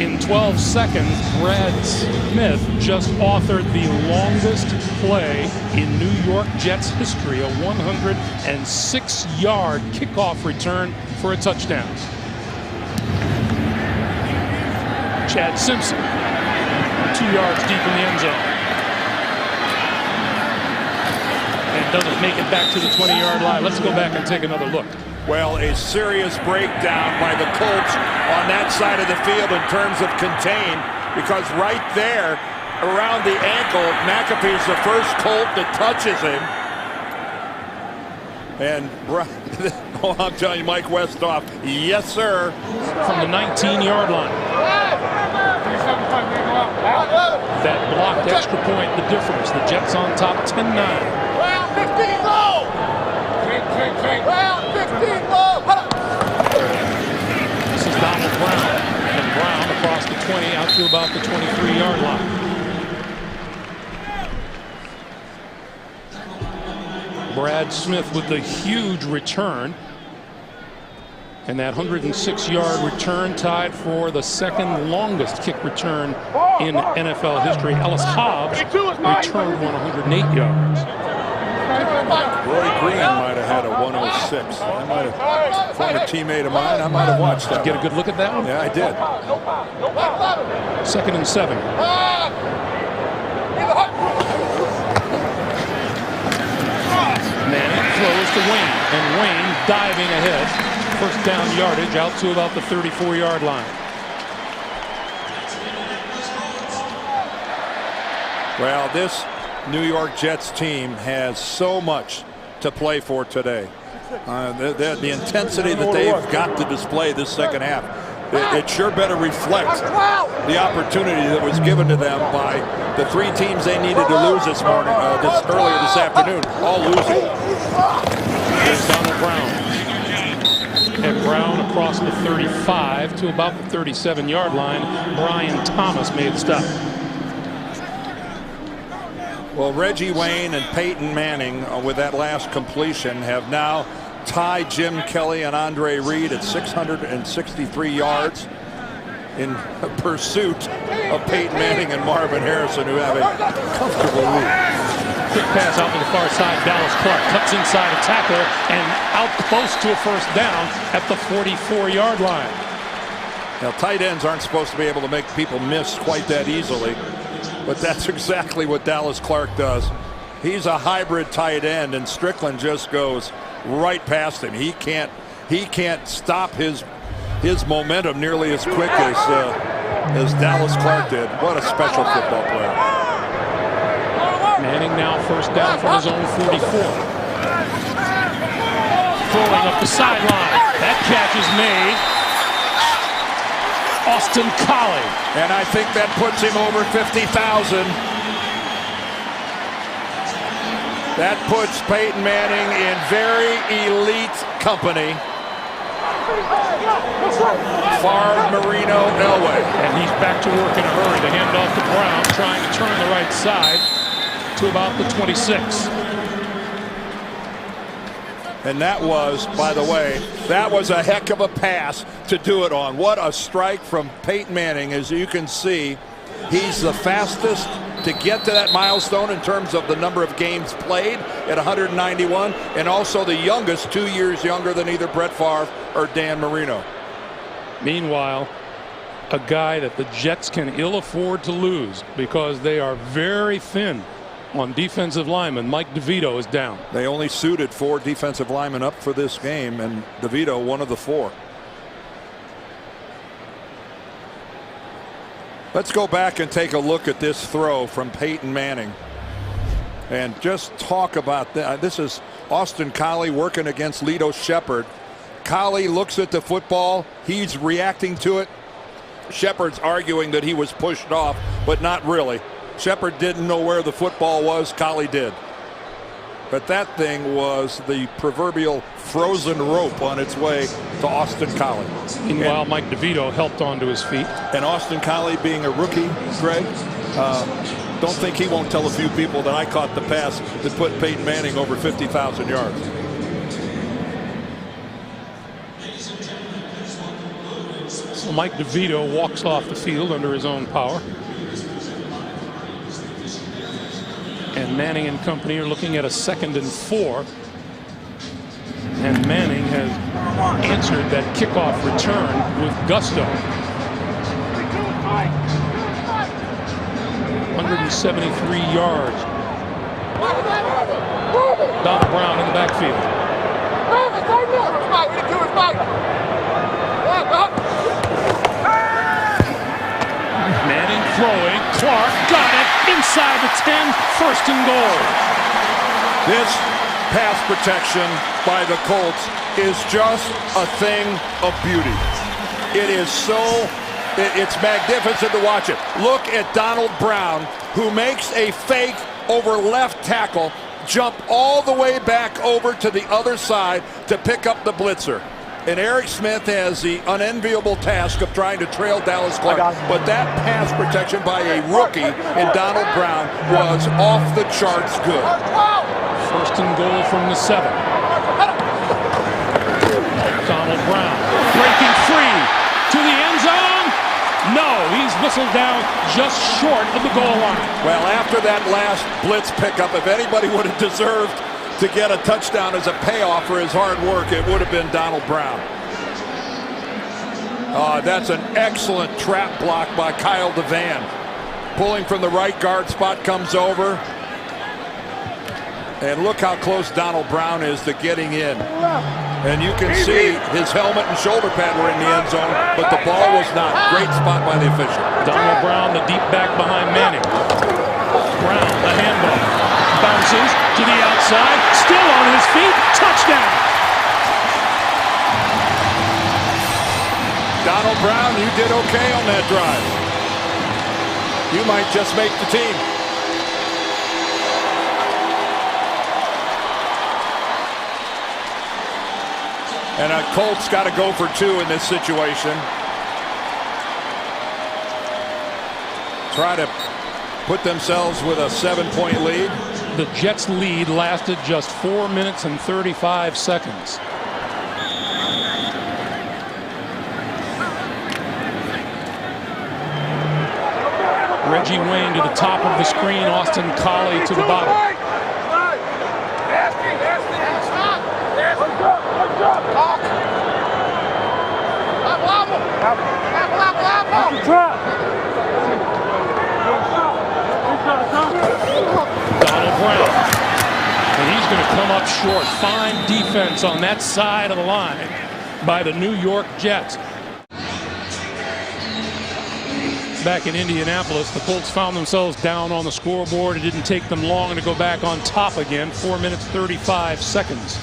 In 12 seconds, Brad Smith just authored the longest play in New York Jets history, a 106-yard kickoff return for a touchdown. Chad Simpson, 2 yards deep in the end zone. And and doesn't make it back to the 20-yard line. Let's go back and take another look. Well, a serious breakdown by the Colts on that side of the field in terms of contain, because right there around the ankle, McAfee's the first Colt that touches him. And I'm telling you, Mike Westhoff, yes, sir. From the 19-yard line. That blocked extra point, the difference. The Jets on top 10-9. Round 15 low. Round 15 low. This is Donald Brown. And Brown across the 20 out to about the 23-yard line. Brad Smith with the huge return. And that 106-yard return tied for the second longest kick return in NFL history. Ellis Hobbs returned 108 yards. Roy Green might have had a 106. I might have, former teammate of mine, I might have watched that. Did you get a good look at that one? Yeah, I did. 2nd and 7. Manning throws to Wayne, and Wayne diving ahead. First down yardage out to about the 34-yard line. Well, this New York Jets team has so much to play for today. The intensity that they've got to display this second half, it sure better reflect the opportunity that was given to them by the 3 teams they needed to lose this morning, earlier this afternoon, all losing. Here's Donald Brown. And Brown across the 35 to about the 37-yard line. Brian Thomas made the stop. Well, Reggie Wayne and Peyton Manning with that last completion have now tied Jim Kelly and Andre Reed at 663 yards in pursuit of Peyton Manning and Marvin Harrison, who have a comfortable lead. Quick pass out to the far side. Dallas Clark cuts inside a tackler and out close to a first down at the 44-yard line. Now, tight ends aren't supposed to be able to make people miss quite that easily, but that's exactly what Dallas Clark does. He's a hybrid tight end, and Strickland just goes right past him. He can't stop his momentum nearly as quick as Dallas Clark did. What a special football player. Manning now first down from his own 44. Throwing up the sideline. That catch is made. Austin Collie. And I think that puts him over 50,000. That puts Peyton Manning in very elite company. Favre, Marino, Elway. And he's back to work in a hurry. The handoff to Brown, trying to turn the right side to about the 26. And that was, by the way, that was a heck of a pass to do it on. What a strike from Peyton Manning. As you can see, he's the fastest to get to that milestone in terms of the number of games played at 191, and also the youngest, 2 years younger than either Brett Favre or Dan Marino. Meanwhile, a guy that the Jets can ill afford to lose because they are very thin on defensive linemen. Mike DeVito is down. They only suited 4 defensive linemen up for this game, and DeVito one of the 4. Let's go back and take a look at this throw from Peyton Manning and just talk about that. This is Austin Collie working against Lito Shepherd. Collie looks at the football. He's reacting to it. Shepherd's arguing that he was pushed off, but not really. Shepherd didn't know where the football was. Collie did. But that thing was the proverbial frozen rope on its way to Austin Collie. Meanwhile, Mike DeVito helped onto his feet. And Austin Collie being a rookie, Greg, don't think he won't tell a few people that I caught the pass that put Peyton Manning over 50,000 yards. So Mike DeVito walks off the field under his own power. And Manning and company are looking at a 2nd and 4. And Manning has answered that kickoff return with gusto. 173 yards. Donald Brown in the backfield. Manning throwing. Clark got it inside the 10. First and goal. This pass protection by the Colts is just a thing of beauty. It is it's magnificent to watch it. Look at Donald Brown, who makes a fake over left tackle, jump all the way back over to the other side to pick up the blitzer. And Eric Smith has the unenviable task of trying to trail Dallas Clark. But that pass protection by a rookie in Donald Brown was off the charts good. First and goal from the 7. Donald Brown breaking free to the end zone. No, he's whistled down just short of the goal line. Well, after that last blitz pickup, if anybody would have deserved to get a touchdown as a payoff for his hard work, it would have been Donald Brown. That's an excellent trap block by Kyle DeVan. Pulling from the right guard spot, comes over. And look how close Donald Brown is to getting in. And you can see his helmet and shoulder pad were in the end zone, but the ball was not. Great spot by the official. Donald Brown, the deep back behind Manning. Brown, the handball. Bounces to the outside. Still on his feet. Touchdown. Donald Brown, you did okay on that drive. You might just make the team. And Colts got to go for 2 in this situation. Try to put themselves with a 7-point lead. The Jets' lead lasted just 4 minutes and 35 seconds. Reggie Wayne to the top of the screen. Austin Collie to the bottom. Donald Brown, and he's going to come up short. Fine defense on that side of the line by the New York Jets. Back in Indianapolis, the Colts found themselves down on the scoreboard. It didn't take them long to go back on top again. 4 minutes 35 seconds.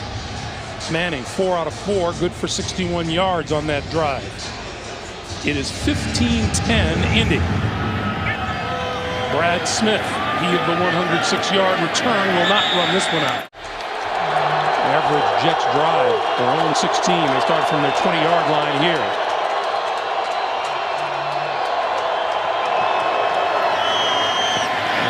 Manning, 4 out of 4, good for 61 yards on that drive. It is 15-10 Indy. Brad Smith, he of the 106-yard return, will not run this one out. Average Jets drive, their own 16. They start from their 20-yard line here.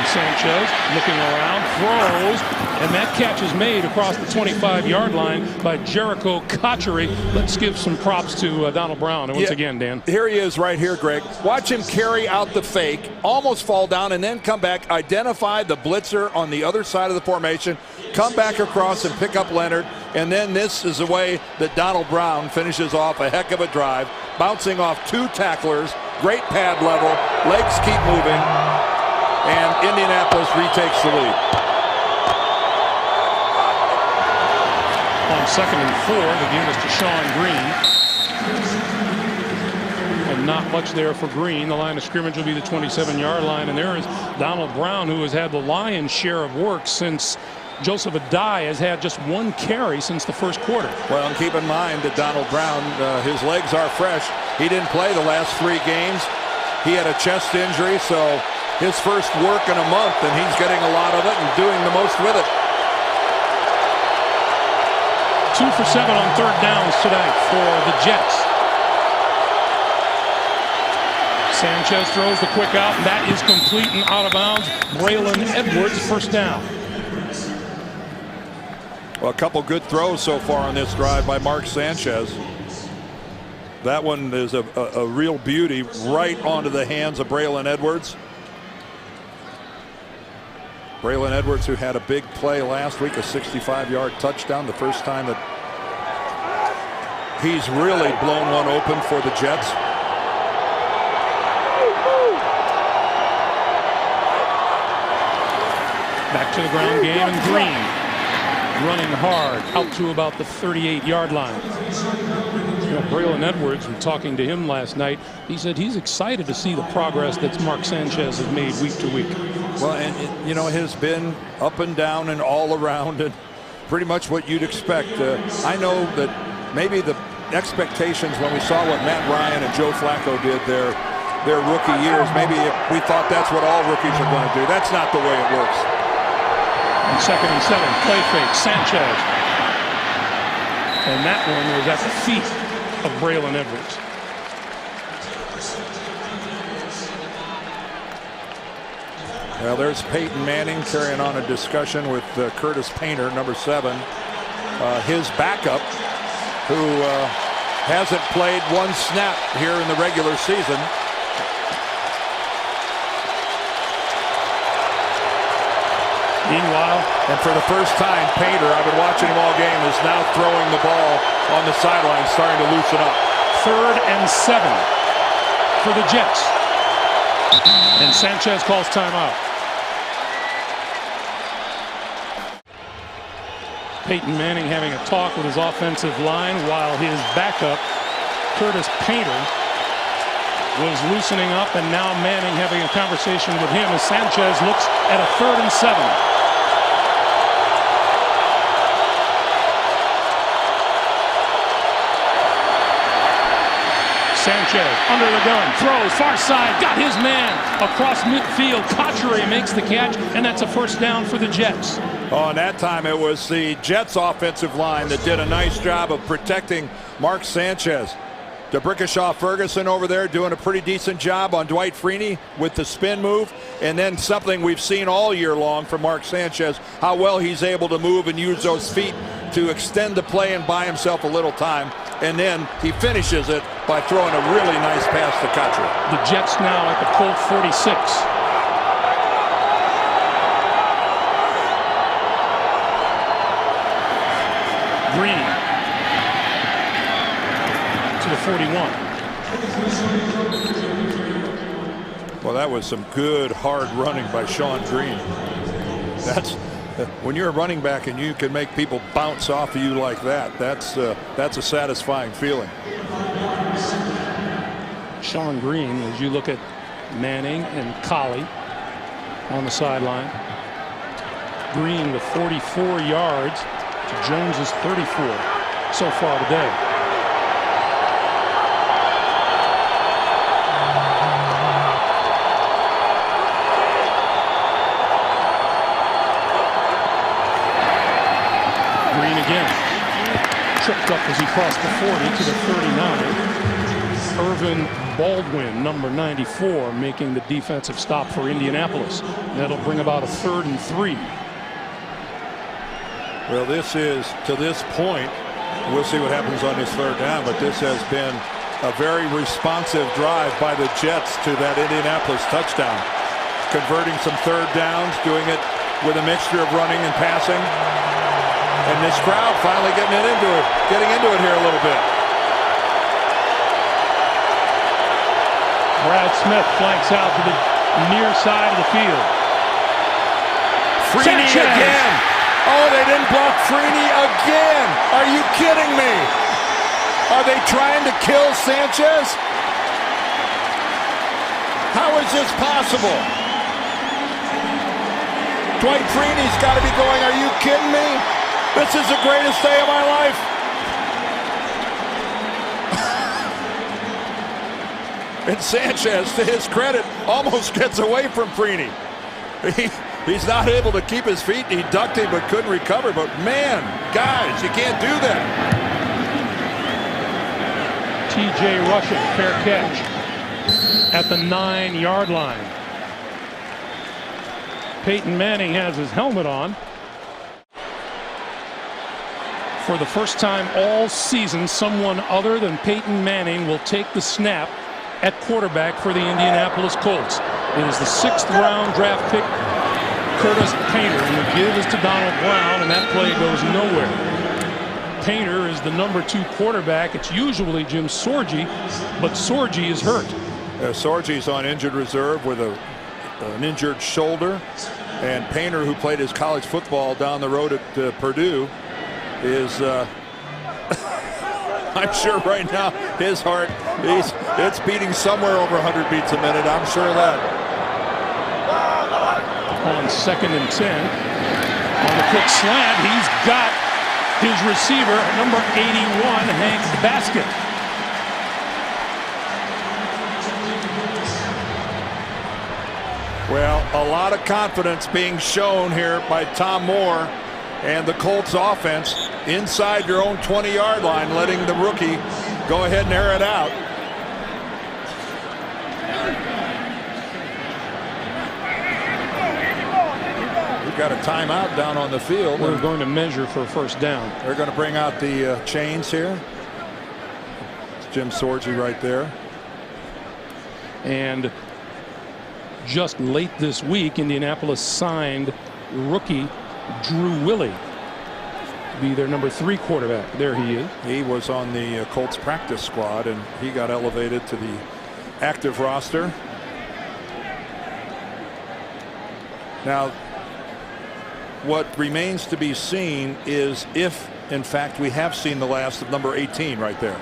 Sanchez looking around, throws, and that catch is made across the 25-yard line by Jericho Cotchery. Let's give some props to Donald Brown. And once again, Dan. Here he is right here, Greg. Watch him carry out the fake, almost fall down, and then come back, identify the blitzer on the other side of the formation, come back across and pick up Leonard, and then this is the way that Donald Brown finishes off a heck of a drive, bouncing off 2 tacklers, great pad level, legs keep moving, and Indianapolis retakes the lead. On 2nd and 4, the game is to Sean Green. And not much there for Green. The line of scrimmage will be the 27-yard line. And there is Donald Brown, who has had the lion's share of work since Joseph Adai has had just 1 carry since the first quarter. Well, and keep in mind that Donald Brown, his legs are fresh. He didn't play the last 3 games. He had a chest injury, so his first work in a month, and he's getting a lot of it and doing the most with it. 2 for 7 on 3rd downs tonight for the Jets. Sanchez throws the quick out, and that is complete and out of bounds. Braylon Edwards, first down. Well, a couple good throws so far on this drive by Mark Sanchez. That one is a real beauty, right onto the hands of Braylon Edwards. Braylon Edwards, who had a big play last week, a 65-yard touchdown, the first time that he's really blown one open for the Jets. Back to the ground game, and Green running hard out to about the 38-yard line. Braylon Edwards, and talking to him last night, he said he's excited to see the progress that Mark Sanchez has made week to week. Well, and it has been up and down and all around, and pretty much what you'd expect. I know that maybe the expectations when we saw what Matt Ryan and Joe Flacco did their rookie years, maybe we thought that's what all rookies are going to do. That's not the way it works. And 2nd and 7, play fake, Sanchez. And that one was at the feet of Braylon Edwards. Well, there's Peyton Manning carrying on a discussion with Curtis Painter, number 7, his backup, who hasn't played one snap here in the regular season. Meanwhile, and for the first time, Painter, I've been watching him all game, is now throwing the ball on the sideline, starting to loosen up. 3rd and 7 for the Jets. And Sanchez calls timeout. Peyton Manning having a talk with his offensive line while his backup, Curtis Painter, was loosening up, and now Manning having a conversation with him as Sanchez looks at a 3rd and 7. Sanchez under the gun, throws far side, got his man across midfield. Cotchery makes the catch, and that's a first down for the Jets. Oh, and that time it was the Jets offensive line that did a nice job of protecting Mark Sanchez. DeBrickashaw Ferguson over there doing a pretty decent job on Dwight Freeney with the spin move, and then something we've seen all year long from Mark Sanchez, how well he's able to move and use those feet to extend the play and buy himself a little time. And then he finishes it by throwing a really nice pass to Cotchery. The Jets now at the Colt 46. Green to the 41. Well, that was some good hard running by Sean Green. That's when you're a running back and you can make people bounce off of you like that. That's a satisfying feeling. Sean Green, as you look at Manning and Collie on the sideline. Green with 44 yards to Jones's 34 so far today. Green again. Tripped up as he crossed the 40 to the 39. Irvin Baldwin, number 94, making the defensive stop for Indianapolis. That'll bring about a 3rd and 3. Well, this is, to this point, we'll see what happens on this 3rd down, but this has been a very responsive drive by the Jets to that Indianapolis touchdown. Converting some 3rd downs, doing it with a mixture of running and passing. And this crowd finally getting into it here a little bit. Brad Smith flanks out to the near side of the field. Freeney again. Oh, they didn't block Freeney again. Are you kidding me? Are they trying to kill Sanchez? How is this possible? Dwight Freeney's got to be going, are you kidding me? This is the greatest day of my life. And Sanchez, to his credit, almost gets away from Freeney. He's not able to keep his feet. He ducked him but couldn't recover. But man, guys, you can't do that. T.J. Rushing, fair catch at the 9-yard line. Peyton Manning has his helmet on. For the first time all season, someone other than Peyton Manning will take the snap at quarterback for the Indianapolis Colts. It is the 6th round draft pick, Curtis Painter, and the give is to Donald Brown, and that play goes nowhere. Painter is the number 2 quarterback. It's usually Jim Sorgi, but Sorgi is hurt. Sorgi's on injured reserve with an injured shoulder. And Painter, who played his college football down the road at Purdue, is I'm sure right now his heart, it's beating somewhere over 100 beats a minute. I'm sure of that. On 2nd and 10, on the quick slant, he's got his receiver, number 81, Hank Basket. Well, a lot of confidence being shown here by Tom Moore and the Colts offense inside your own 20-yard line, letting the rookie go ahead and air it out. We've got a timeout down on the field. We're going to measure for first down. They're going to bring out the chains here. It's Jim Sorgi right there. And just late this week, Indianapolis signed rookie Drew Willie to be their number 3 quarterback. There he is. He was on the Colts practice squad, and he got elevated to the active roster. Now, what remains to be seen is if, in fact, we have seen the last of number 18 right there.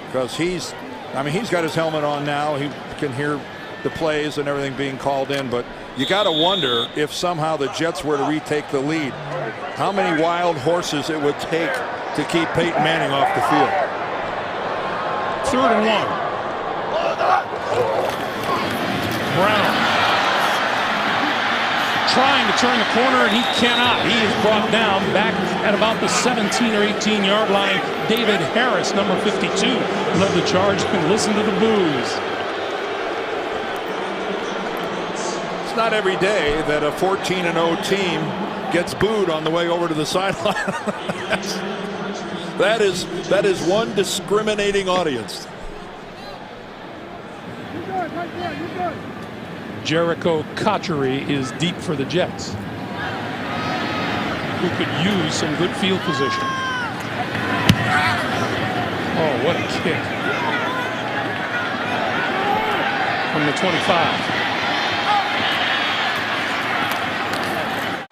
Because he's got his helmet on now. He can hear the plays and everything being called in, but you got to wonder if somehow the Jets were to retake the lead, how many wild horses it would take to keep Peyton Manning off the field. 3rd and 1. Brown trying to turn the corner, and he cannot. He is brought down back at about the 17 or 18-yard line. David Harris, number 52, led the charge, and listen to the boos. It's not every day that a 14-0 team gets booed on the way over to the sideline. that is one discriminating audience. Jericho Cotchery is deep for the Jets, who could use some good field position. Oh, what a kick from the 25.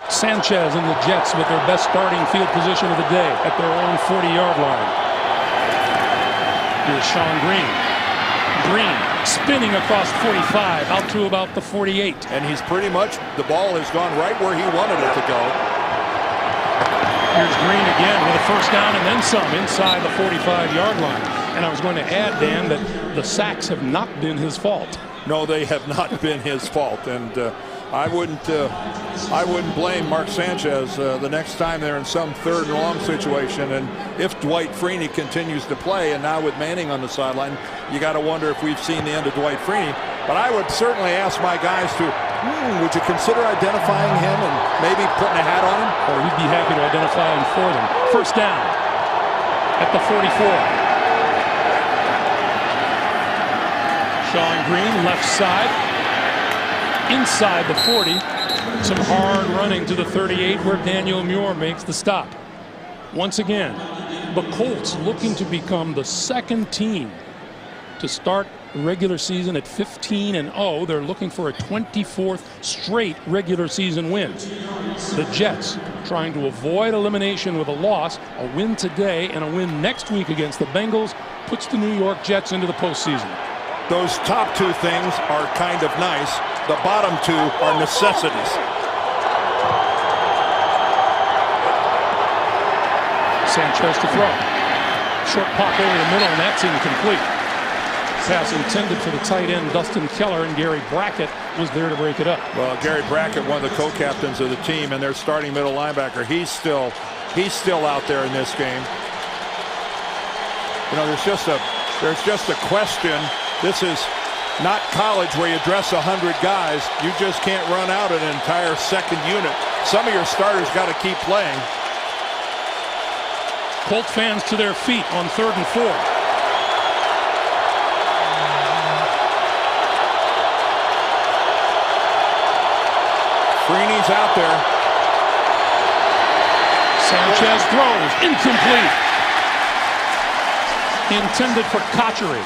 Sanchez and the Jets with their best starting field position of the day at their own 40-yard line. Here's Sean Green. Green spinning across 45 out to about the 48. And he's pretty much, the ball has gone right where he wanted it to go. Here's Green again with a first down and then some inside the 45-yard line. And I was going to add, Dan, that the sacks have not been his fault. No, they have not been his fault. And I wouldn't blame Mark Sanchez the next time they're in some 3rd and long situation. And if Dwight Freeney continues to play, and now with Manning on the sideline, you got to wonder if we've seen the end of Dwight Freeney. But I would certainly ask my guys to, would you consider identifying him and maybe putting a hat on him? Or we'd be happy to identify him for them. First down at the 44. Sean Green, left side, inside the 40. Some hard running to the 38 where Daniel Muir makes the stop. Once again, the Colts looking to become the 2nd team to start the regular season at 15-0. They're looking for a 24th straight regular season win. The Jets trying to avoid elimination with a loss. A win today and a win next week against the Bengals puts the New York Jets into the postseason. Those top 2 things are kind of nice. The bottom 2 are necessities. Sanchez to throw. Short pop over the middle, and that's incomplete. Pass intended for the tight end Dustin Keller, and Gary Brackett was there to break it up. Well, Gary Brackett, one of the co-captains of the team, and their starting middle linebacker, he's still out there in this game. You know, there's just a question. This is not college where you dress 100 guys. You just can't run out an entire second unit. Some of your starters got to keep playing. Colt fans to their feet on 3rd and 4. Freeney's out there. Sanchez throws, incomplete. Intended for Cotchery.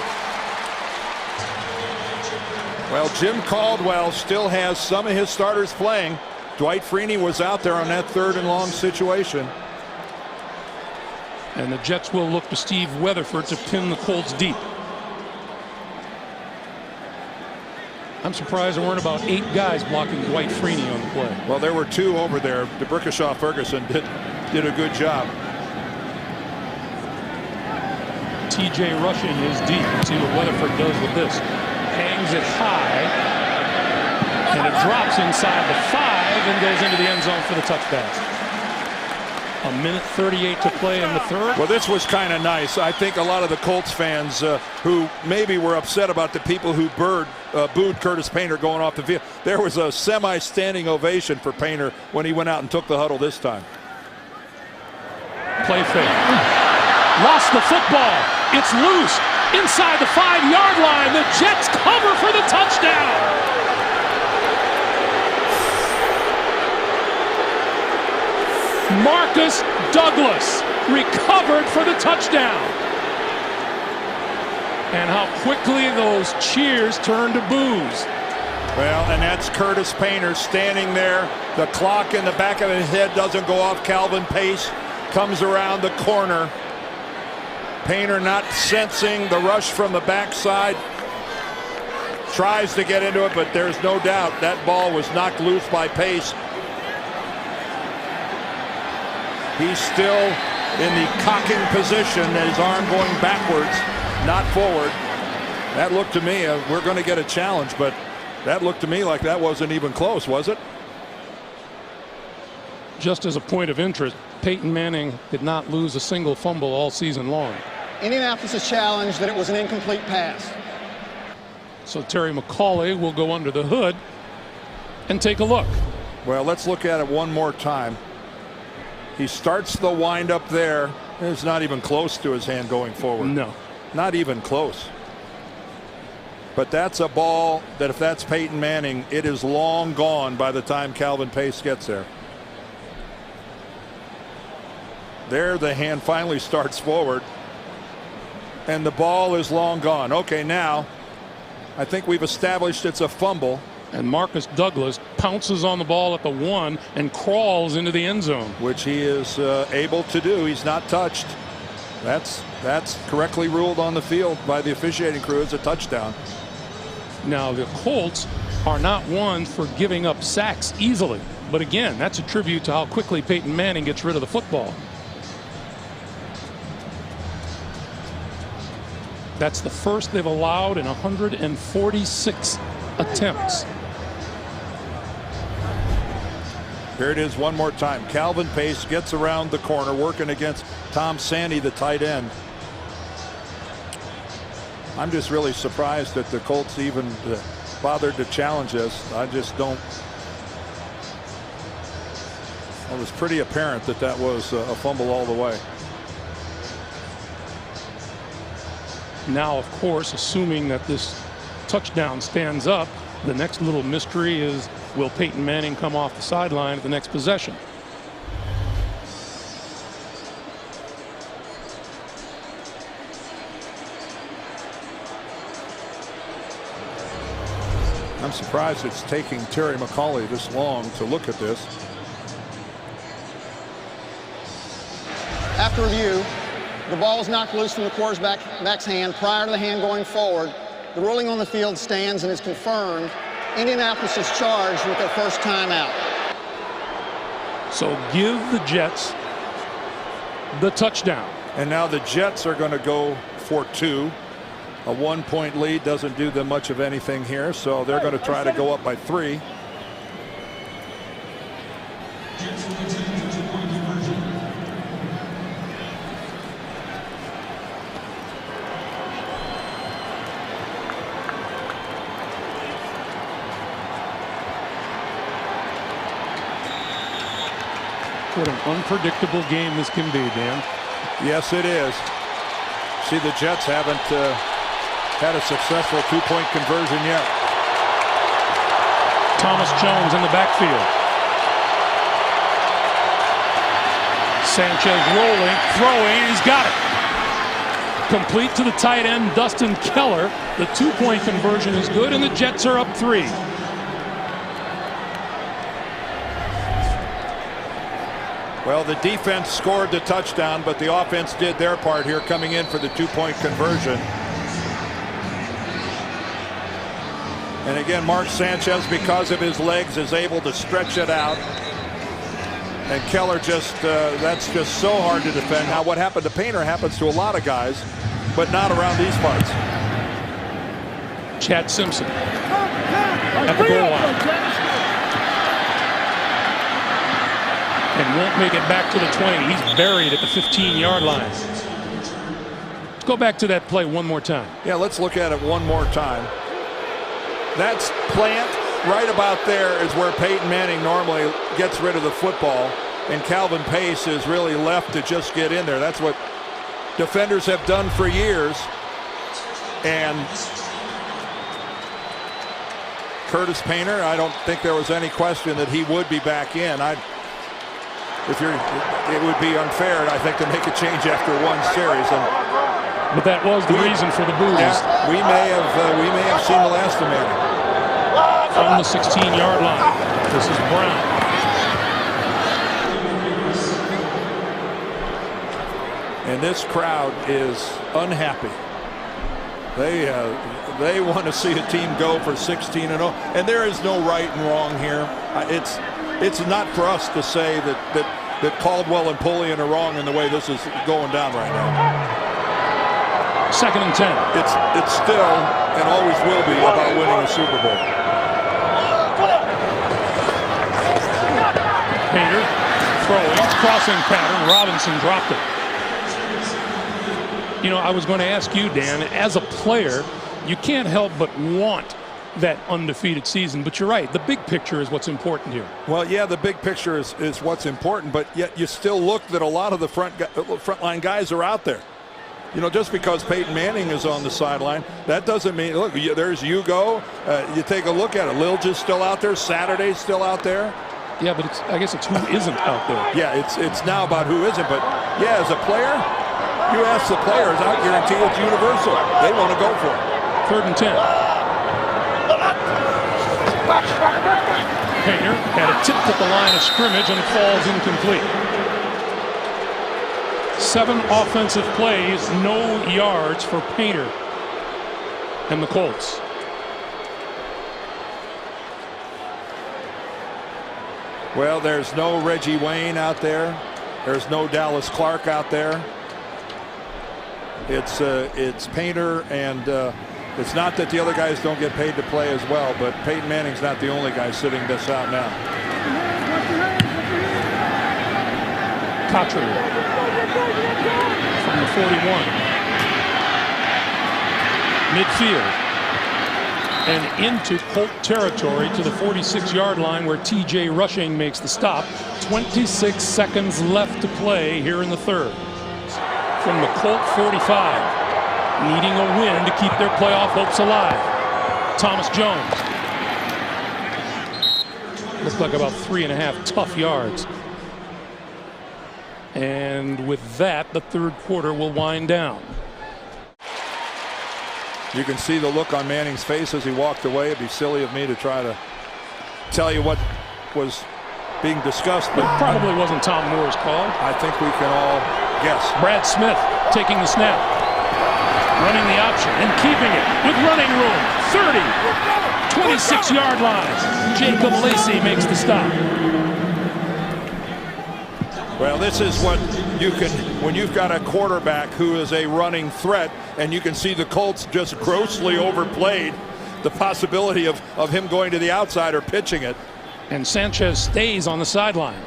Well, Jim Caldwell still has some of his starters playing. Dwight Freeney was out there on that 3rd and long situation. And the Jets will look to Steve Weatherford to pin the Colts deep. I'm surprised there weren't about 8 guys blocking Dwight Freeney on the play. Well, there were 2 over there. DeBrickashaw Ferguson did a good job. TJ rushing is deep. Let's see what Weatherford does with this. Hangs it high. And it drops inside the 5 and goes into the end zone for the touchdown. 1:38 to play in the 3rd. Well, this was kind of nice. I think a lot of the Colts fans who maybe were upset about the people who booed Curtis Painter going off the field. There was a semi-standing ovation for Painter when he went out and took the huddle this time. Play fake. Lost the football. It's loose inside the 5-yard line. The Jets cover for the touchdown. Marcus Douglas recovered for the touchdown. And how quickly those cheers turned to boos. Well, and that's Curtis Painter standing there. The clock in the back of his head doesn't go off. Calvin Pace comes around the corner. Painter not sensing the rush from the backside. Tries to get into it, but there's no doubt that ball was knocked loose by Pace. He's still in the cocking position, his arm going backwards, not forward. That looked to me, we're going to get a challenge, but that looked to me like that wasn't even close, was it? Just as a point of interest, Peyton Manning did not lose a single fumble all season long. Indianapolis is challenged that it was an incomplete pass. So Terry McAulay will go under the hood and take a look. Well, let's look at it one more time. He starts the windup there. It's not even close to his hand going forward. No. Not even close. But that's a ball that if that's Peyton Manning, it is long gone by the time Calvin Pace gets there. There the hand finally starts forward. And the ball is long gone. Okay, now I think we've established it's a fumble. And Marcus Douglas pounces on the ball at the 1 and crawls into the end zone. Which he is able to do. He's not touched. That's correctly ruled on the field by the officiating crew as a touchdown. Now the Colts are not one for giving up sacks easily. But again, that's a tribute to how quickly Peyton Manning gets rid of the football. That's the first they've allowed in 146 attempts. Here it is one more time. Calvin Pace gets around the corner working against Tom Sandy, the tight end. I'm just really surprised that the Colts even bothered to challenge this. I just don't. It was pretty apparent that that was a fumble all the way. Now, of course, assuming that this touchdown stands up, the next little mystery is, will Peyton Manning come off the sideline at the next possession? I'm surprised it's taking Terry McAulay this long to look at this. After review, the ball was knocked loose from the quarterback's hand prior to the hand going forward. The ruling on the field stands and is confirmed. Indianapolis is charged with their first timeout. So give the Jets the touchdown. And now the Jets are going to go for 2. A 1-point lead doesn't do them much of anything here, so they're going to try to go up by 3. What an unpredictable game this can be, Dan. Yes, it is. See, the Jets haven't had a successful 2-point conversion yet. Thomas Jones in the backfield. Sanchez rolling, throwing, he's got it. Complete to the tight end, Dustin Keller. The 2-point conversion is good, and the Jets are up 3. Well, the defense scored the touchdown, but the offense did their part here, coming in for the 2-point conversion. And again, Mark Sanchez, because of his legs, is able to stretch it out. And Keller that's just so hard to defend. Now, what happened to Painter happens to a lot of guys, but not around these parts. Chad Simpson at the goal line. And won't make it back to the 20. He's buried at the 15-yard line. Let's go back to that play one more time. Yeah, let's look at it one more time. That's plant right about there is where Peyton Manning normally gets rid of the football, and Calvin Pace is really left to just get in there. That's what defenders have done for years. And Curtis Painter, I don't think there was any question that he would be back in. It would be unfair, I think, to make a change after one series. But that was the reason for the boos. Yeah, we may have seen the last of Manning. From the 16-yard line, this is Brown. And this crowd is unhappy. They want to see a team go for 16-0, and there is no right and wrong here. It's not for us to say that Caldwell and Pullian are wrong in the way this is going down right now. 2nd and 10. It's still and always will be about winning a Super Bowl. Painter throwing, crossing pattern. Robinson dropped it. You know, I was going to ask you, Dan, as a player, you can't help but want that undefeated season, but you're right, the big picture is what's important here. Well, yeah, the big picture is what's important, but yet you still look that a lot of the frontline guys are out there. You know, just because Peyton Manning is on the sideline, that doesn't mean, look, there's Hugo. You take a look at it. Lilj is still out there. Saturday's still out there. Yeah, but I guess it's who isn't out there. Yeah, it's now about who isn't. But yeah, as a player, you ask the players, I guarantee it's universal. They want to go for it. 3rd and 10. Painter had it tipped at the line of scrimmage and it falls incomplete. 7 offensive plays, no yards for Painter and the Colts. Well, there's no Reggie Wayne out there. There's no Dallas Clark out there. It's Painter, and it's not that the other guys don't get paid to play as well, but Peyton Manning's not the only guy sitting this out now. Cottrell from the 41. Midfield. And into Colt territory to the 46-yard line where T.J. Rushing makes the stop. 26 seconds left to play here in the 3rd. From the Colt 45, needing a win to keep their playoff hopes alive. Thomas Jones. Looks like about 3.5 tough yards. And with that, the 3rd quarter will wind down. You can see the look on Manning's face as he walked away. It'd be silly of me to try to tell you what was being discussed. But it probably wasn't Tom Moore's call. I think we can all guess. Brad Smith taking the snap. Running the option and keeping it with running room. 30. 26-yard line. Jacob Lacey makes the stop. Well, this is what you can, when you've got a quarterback who is a running threat, and you can see the Colts just grossly overplayed the possibility of him going to the outside or pitching it. And Sanchez stays on the sideline.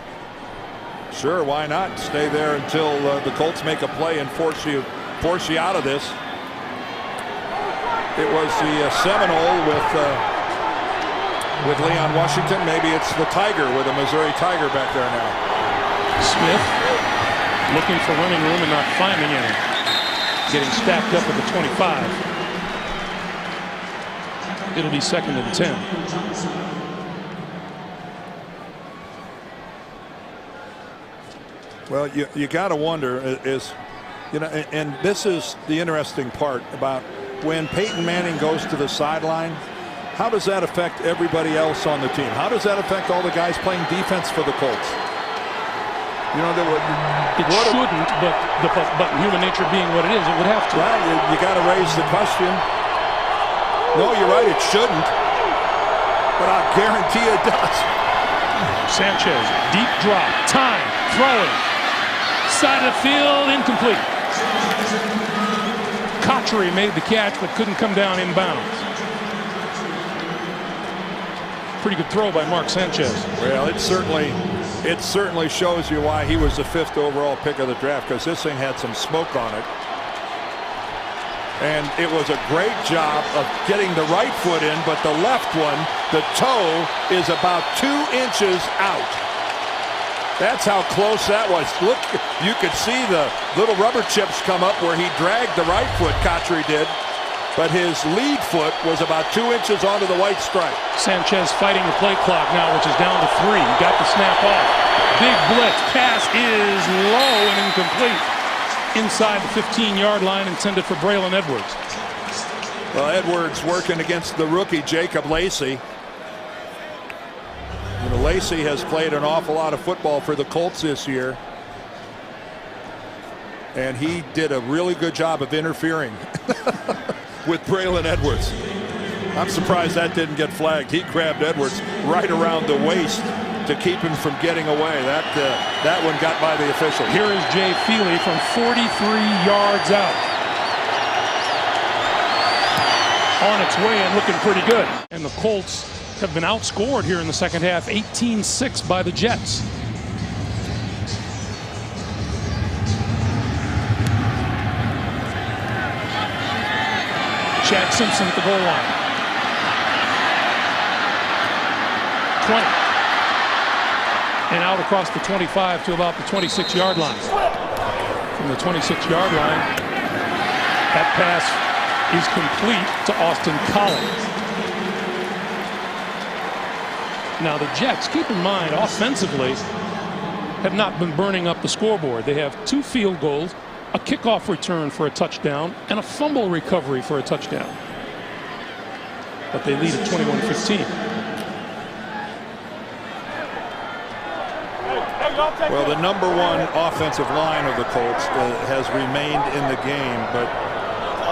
Sure, why not? Stay there until the Colts make a play and force you out of this. It was the Seminole with Leon Washington. Maybe it's the Tiger with a Missouri Tiger back there now. Smith looking for running room and not finding any. Getting stacked up at the 25. It'll be 2nd and 10. Well, you got to wonder is, you know, and this is the interesting part about when Peyton Manning goes to the sideline. How does that affect everybody else on the team? How does that affect all the guys playing defense for the Colts? You know, It shouldn't, but human nature being what it is, it would have to. Well, you got to raise the question. No, you're right, it shouldn't. But I guarantee it does. Sanchez, deep drop, time, throwing. Side of the field, incomplete. Cotchery made the catch, but couldn't come down inbounds. Pretty good throw by Mark Sanchez. Well, it certainly shows you why he was the 5th overall pick of the draft, because this thing had some smoke on it. And it was a great job of getting the right foot in, but the left one, the toe, is about 2 inches out. That's how close that was. Look, you could see the little rubber chips come up where he dragged the right foot, Cotchery did, but his lead foot was about 2 inches onto the white stripe. Sanchez fighting the play clock now, which is down to 3. He got the snap off. Big blitz. Pass is low and incomplete. Inside the 15-yard line, intended for Braylon Edwards. Well, Edwards working against the rookie Jacob Lacey. You know, Lacey has played an awful lot of football for the Colts this year, and he did a really good job of interfering with Braylon Edwards. I'm surprised that didn't get flagged. He grabbed Edwards right around the waist to keep him from getting away. That one got by the official. Here is Jay Feely from 43 yards out. On its way and looking pretty good. And the Colts have been outscored here in the second half, 18-6 by the Jets. Chad Simpson at the goal line. 20. And out across the 25 to about the 26-yard line. From the 26-yard line, that pass is complete to Austin Collins. Now the Jets, keep in mind, offensively, have not been burning up the scoreboard. They have 2 field goals, a kickoff return for a touchdown, and a fumble recovery for a touchdown. But they lead at 21-15. Well, the #1 offensive line of the Colts has remained in the game, but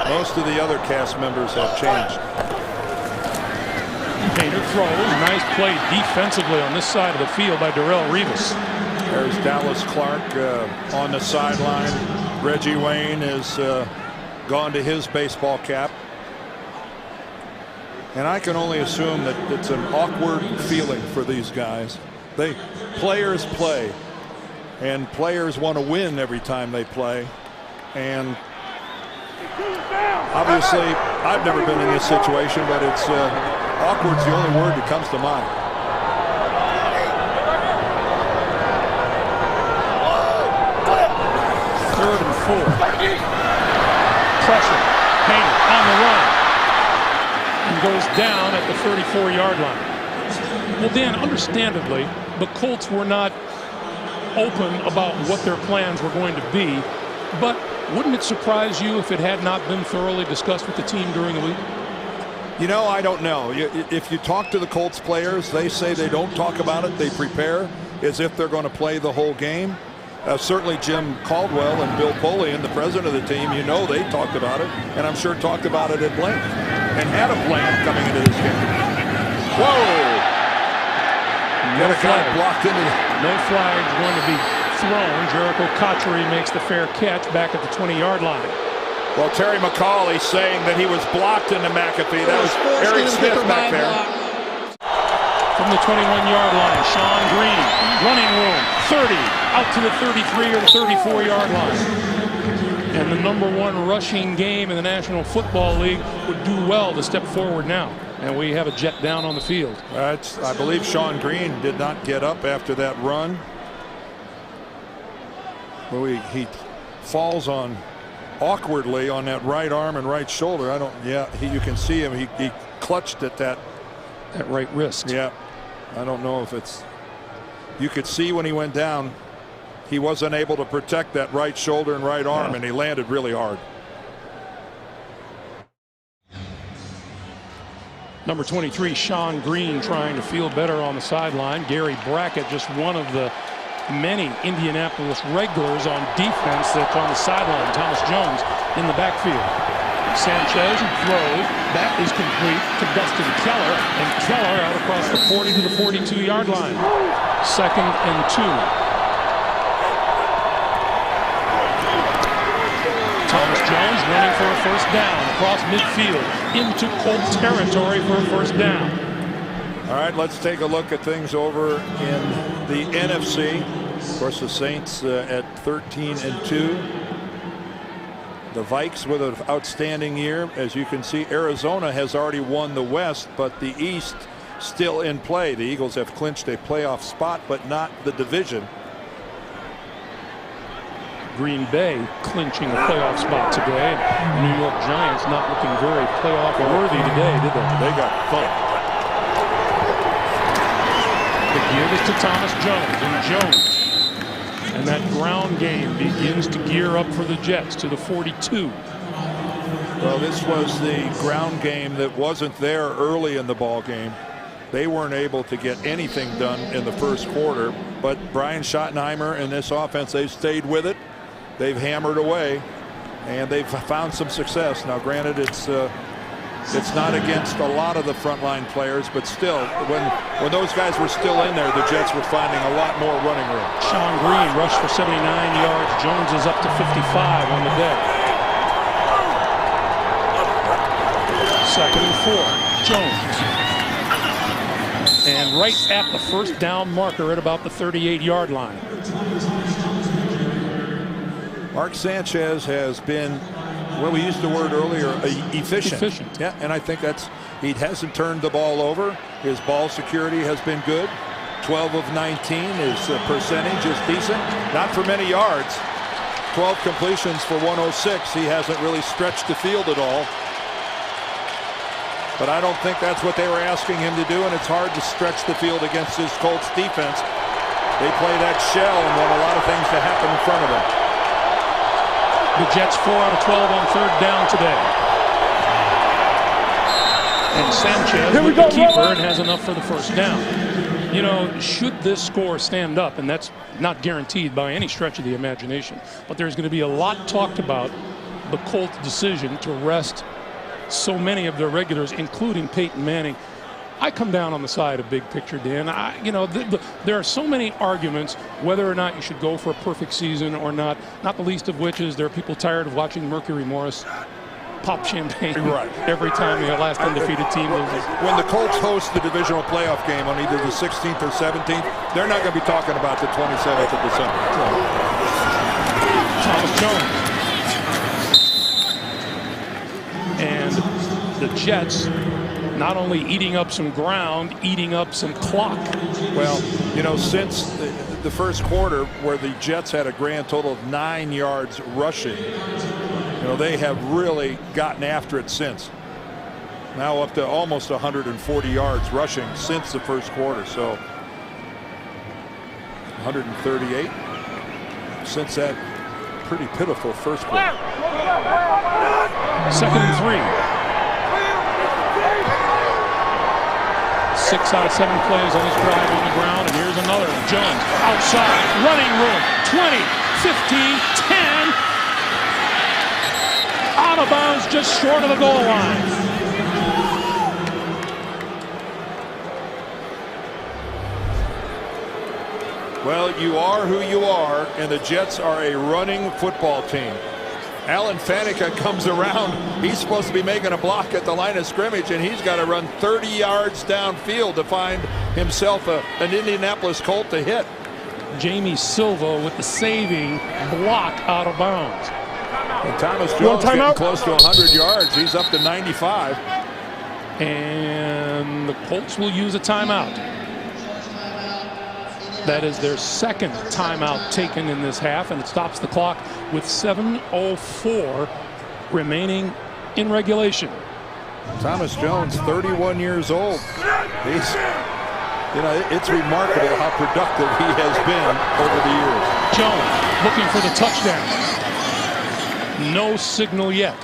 most of the other cast members have changed. Painter throws. Nice play defensively on this side of the field by Darrelle Revis. There's Dallas Clark on the sideline. Reggie Wayne has gone to his baseball cap. And I can only assume that it's an awkward feeling for these guys. Players play, and players want to win every time they play. And obviously, I've never been in this situation, but it's awkward's the only word that comes to mind. Third and 4. Pressure. Painter on the run. And goes down at the 34-yard line. Well, Dan, understandably, the Colts were not open about what their plans were going to be, but wouldn't it surprise you if it had not been thoroughly discussed with the team during the week? You know, I don't know. If you talk to the Colts players, they say they don't talk about it. They prepare as if they're going to play the whole game. Certainly Jim Caldwell and Bill Polian, the president of the team, you know they talked about it, and I'm sure talked about it at length and had a plan coming into this game. Whoa! No flag. Blocked into No flag going to be thrown. Jericho Cotchery makes the fair catch back at the 20-yard line. Well, Terry McCauley saying that he was blocked into McAfee. That was Eric Smith back there. From the 21-yard line, Sean Green, running room, 30, out to the 33 or the 34-yard line. And the #1 rushing game in the National Football League would do well to step forward now. And we have a Jet down on the field. I believe Sean Green did not get up after that run. Well, he falls on awkwardly on that right arm and right shoulder. You can see him. He clutched at that right wrist. Yeah. I don't know if it's, you could see when he went down, he wasn't able to protect that right shoulder and right arm, and he landed really hard. Number 23, Sean Green, trying to feel better on the sideline. Gary Brackett, just one of the many Indianapolis regulars on defense that's on the sideline. Thomas Jones in the backfield. Sanchez throws. That is complete to Dustin Keller, and Keller out across the 40 to the 42-yard line. 2nd and 2. Thomas Jones running for a first down across midfield into Colt territory for a first down. All right, let's take a look at things over in the NFC. Of course, the Saints at 13 and 2. The Vikes with an outstanding year. As you can see, Arizona has already won the West, but the East still in play. The Eagles have clinched a playoff spot, but not the division. Green Bay clinching a playoff spot today. New York Giants not looking very playoff worthy today, did they? They got thumped. The give is to Thomas Jones, and Jones. And that ground game begins to gear up for the Jets to the 42. Well, this was the ground game that wasn't there early in the ball game. They weren't able to get anything done in the first quarter, but Brian Schottenheimer and this offense, they've stayed with it. They've hammered away, and they've found some success. Now, granted, it's not against a lot of the frontline players, but still, when those guys were still in there, the Jets were finding a lot more running room. Sean Green rushed for 79 yards. Jones is up to 55 on the day. 2nd and 4. Jones. And right at the first down marker at about the 38-yard line. Mark Sanchez has been, well, we used the word earlier, efficient. Yeah, and I think he hasn't turned the ball over. His ball security has been good. 12 of 19. His percentage is decent. Not for many yards. 12 completions for 106. He hasn't really stretched the field at all. But I don't think that's what they were asking him to do, and it's hard to stretch the field against this Colts defense. They play that shell and want a lot of things to happen in front of them. The Jets 4 out of 12 on 3rd down today. And Sanchez with the keeper and has enough for the first down. You know, should this score stand up, and that's not guaranteed by any stretch of the imagination, but there's going to be a lot talked about the Colts' decision to rest so many of their regulars, including Peyton Manning. I come down on the side of big picture, Dan. There are so many arguments whether or not you should go for a perfect season or not. Not the least of which is there are people tired of watching Mercury Morris pop champagne every time the last undefeated team loses. When the Colts host the divisional playoff game on either the 16th or 17th, they're not going to be talking about the 27th of December. Thomas Jones. And the Jets not only eating up some ground, eating up some clock. Well, you know, since the first quarter where the Jets had a grand total of 9 yards rushing, you know, they have really gotten after it since. Now up to almost 140 yards rushing since the first quarter. So 138 since that pretty pitiful first quarter. 2nd and 3. 6 out of 7 plays on this drive on the ground, and here's another. Jones outside, running room, 20, 15, 10. Out of bounds just short of the goal line. Well, you are who you are, and the Jets are a running football team. Alan Faneca comes around. He's supposed to be making a block at the line of scrimmage, and he's got to run 30 yards downfield to find himself an Indianapolis Colt to hit. Jamie Silva with the saving block out of bounds. And Thomas Jones getting close to 100 yards. He's up to 95. And the Colts will use a timeout. That is their 2nd timeout taken in this half, and it stops the clock with 7:04 remaining in regulation. Thomas Jones, 31 years old. He's, you know, it's remarkable how productive he has been over the years. Jones looking for the touchdown. No signal yet.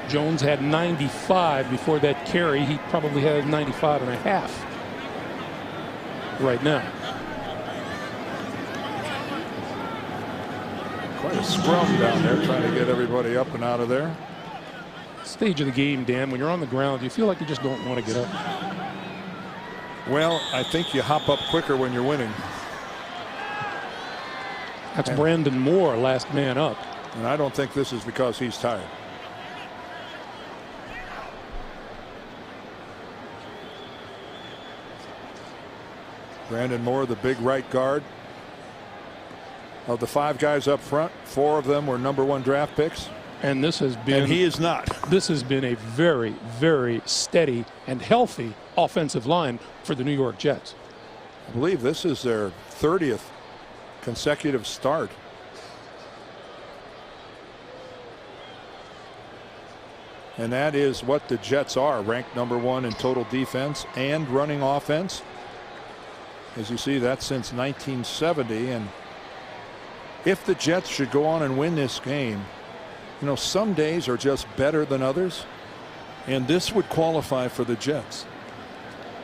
Jones had 95 before that carry. He probably had 95 and a half. right now. Quite a scrum down there, trying to get everybody up and out of there. Stage of the game, Dan, when you're on the ground, you feel like you just don't want to get up. Well, I think you hop up quicker when you're winning. That's Brandon Moore, last man up. And I don't think this is because he's tired. Brandon Moore, the big right guard. Of the 5 guys up front, 4 of them were #1 draft picks. And this has been. And he is not. This has been a very, very steady and healthy offensive line for the New York Jets. I believe this is their 30th consecutive start. And that is what the Jets are, ranked #1 in total defense and running offense. As you see, that's since 1970. And if the Jets should go on and win this game, you know, some days are just better than others. And this would qualify for the Jets.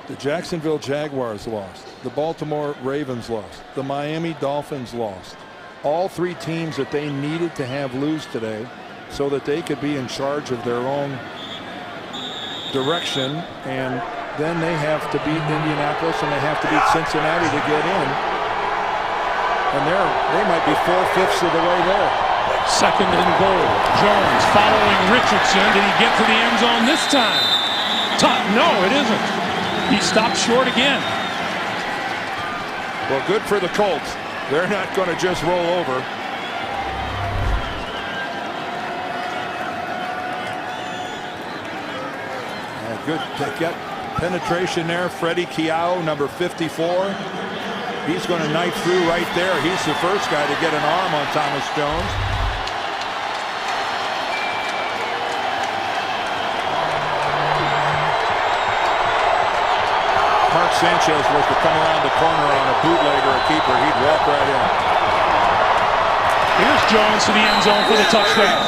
The Jacksonville Jaguars lost. The Baltimore Ravens lost. The Miami Dolphins lost. All 3 teams that they needed to have lose today so that they could be in charge of their own direction. And then they have to beat Indianapolis and they have to beat Cincinnati to get in. And they might be 4/5 of the way there. 2nd and goal. Jones following Richardson. Did he get to the end zone this time? No, it isn't. He stopped short again. Well, good for the Colts. They're not going to just roll over. Good. They got penetration there. Freddie Keough, number 54. He's going to knife through right there. He's the first guy to get an arm on Thomas Jones. Mark Sanchez was to come around the corner on a bootleg or a keeper. He'd walk right in. Here's Jones to the end zone for the touchdown.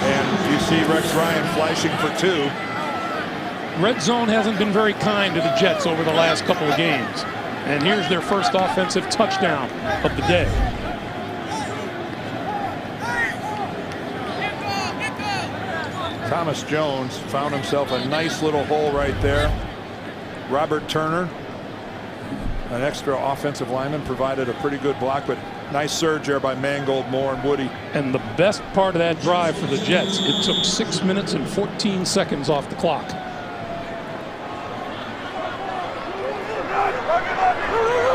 And you see Rex Ryan flashing for 2. Red zone hasn't been very kind to the Jets over the last couple of games. And here's their first offensive touchdown of the day. Thomas Jones found himself a nice little hole right there. Robert Turner, an extra offensive lineman, provided a pretty good block, but nice surge there by Mangold, Moore, and Woody. And the best part of that drive for the Jets, it took 6 minutes and 14 seconds off the clock.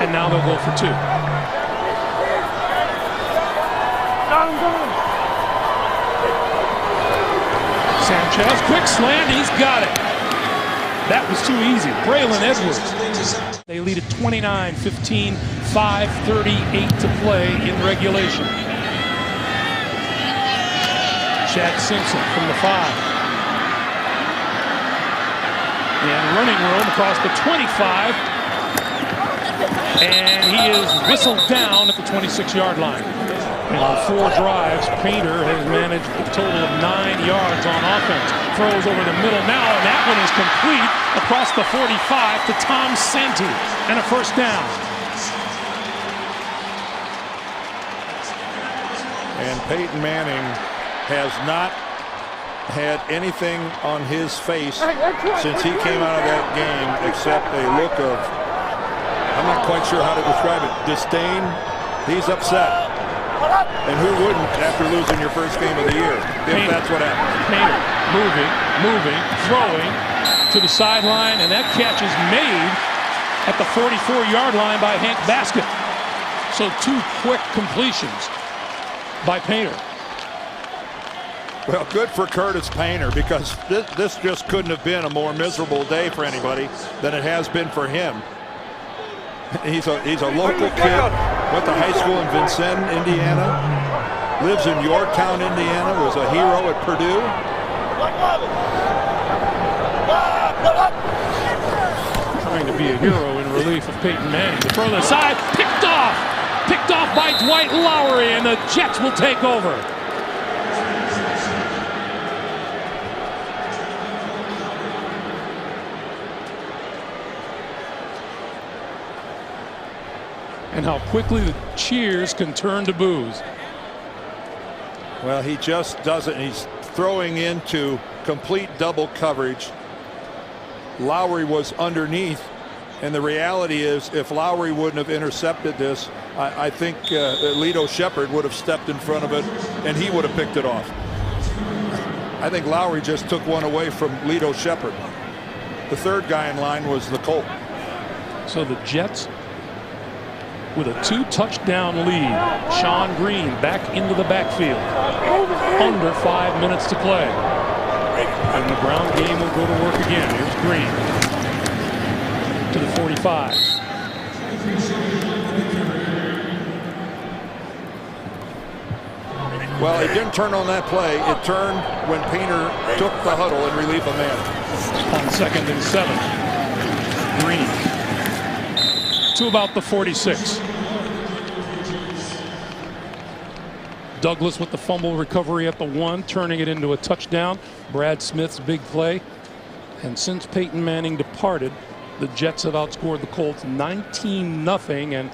And now they'll go for 2. Sanchez, quick slant, he's got it. That was too easy. Braylon Edwards. They lead at 29-15, 5:38 to play in regulation. Chad Simpson from the 5. And running room across the 25. And he is whistled down at the 26-yard line. And on 4 drives, Painter has managed a total of 9 yards on offense. Throws over the middle now, and that one is complete across the 45 to Tom Santee, and a first down. And Peyton Manning has not had anything on his face since he came out of that game except a look of, I'm not quite sure how to describe it, disdain. He's upset. And who wouldn't after losing your first game of the year, if that's what happened. Painter moving, throwing to the sideline, and that catch is made at the 44-yard line by Hank Baskett. So 2 quick completions by Painter. Well, good for Curtis Painter, because this just couldn't have been a more miserable day for anybody than it has been for him. He's a local kid, went to high school in Vincennes, Indiana, lives in Yorktown, Indiana, was a hero at Purdue. Trying to be a hero in relief of Peyton Manning. To throw the side, picked off by Dwight Lowery, and the Jets will take over. and how quickly the cheers can turn to boos. Well, he just doesn't. He's throwing into complete double coverage. Lowry was underneath, and the reality is if Lowry wouldn't have intercepted this, I think Lito Shepherd would have stepped in front of it and he would have picked it off. I think Lowry just took one away from Lito Shepherd. The third guy in line was the Colt. So the Jets with a 2-touchdown lead. Sean Green back into the backfield. Under 5 minutes to play. And the ground game will go to work again. Here's Green to the 45. Well, it didn't turn on that play. It turned when Painter took the huddle in relief of man. On 2nd and 7. Green to about the 46. Douglas with the fumble recovery at the 1, turning it into a touchdown. Brad Smith's big play. And since Peyton Manning departed, the Jets have outscored the Colts 19-0 and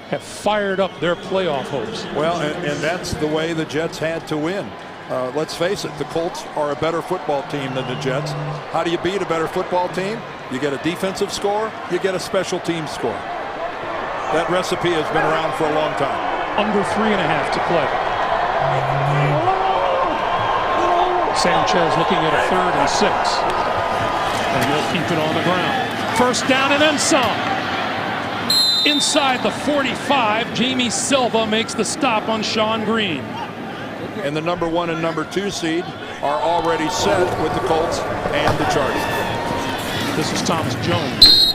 have fired up their playoff hopes. Well, and that's the way the Jets had to win. Let's face it, the Colts are a better football team than the Jets. How do you beat a better football team? You get a defensive score, you get a special team score. That recipe has been around for a long time. Under 3.5 to play. Sanchez looking at a 3rd and 6. And they'll keep it on the ground. First down and then some. Inside the 45, Jamie Silva makes the stop on Sean Green. And the number 1 and number 2 seed are already set with the Colts and the Chargers. This is Thomas Jones.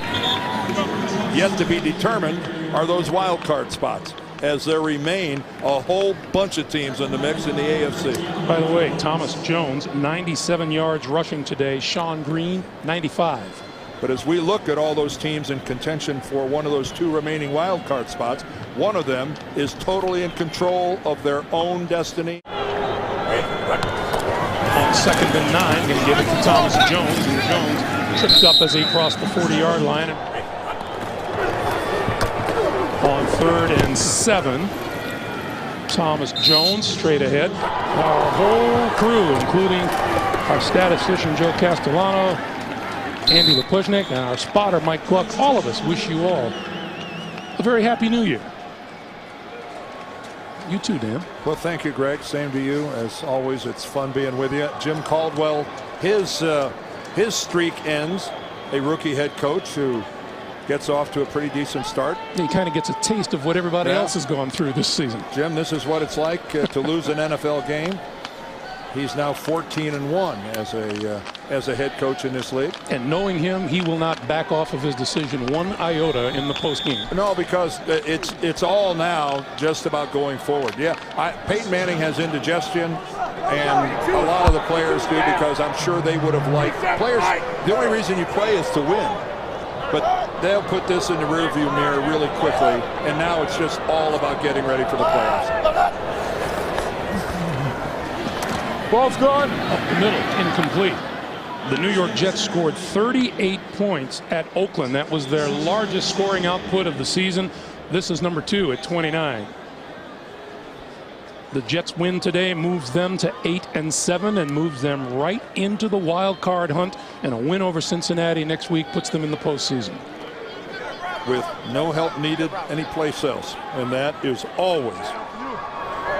Yet to be determined are those wild card spots, as there remain a whole bunch of teams in the mix in the AFC. By the way, Thomas Jones, 97 yards rushing today. Sean Green, 95. But as we look at all those teams in contention for one of those 2 remaining wild card spots, one of them is totally in control of their own destiny. On 2nd and 9, going to give it to Thomas Jones, and Jones tripped up as he crossed the 40-yard line. On 3rd and 7, Thomas Jones straight ahead. Our whole crew, including our statistician Joe Castellano, Andy Lepushnik, and our spotter Mike Gluck, all of us wish you all a very happy New Year. You too, Dan. Well, thank you, Greg. Same to you. As always, it's fun being with you. Jim Caldwell, his streak ends. A rookie head coach who gets off to a pretty decent start. He kind of gets a taste of what everybody else has gone through this season. Jim, this is what it's like to lose an NFL game. He's now 14-1 as a head coach in this league. And knowing him, he will not back off of his decision one iota in the postgame. No, because it's all now just about going forward. Yeah, Peyton Manning has indigestion, and a lot of the players do, because I'm sure they would have liked players. The only reason you play is to win. But they'll put this in the rearview mirror really quickly, and now it's just all about getting ready for the playoffs. Ball's gone. Up the middle, incomplete. The New York Jets scored 38 points at Oakland. That was their largest scoring output of the season. This is number 2 at 29. The Jets win today moves them to 8-7 and moves them right into the wild card hunt. And a win over Cincinnati next week puts them in the postseason. With no help needed anyplace else. And that is always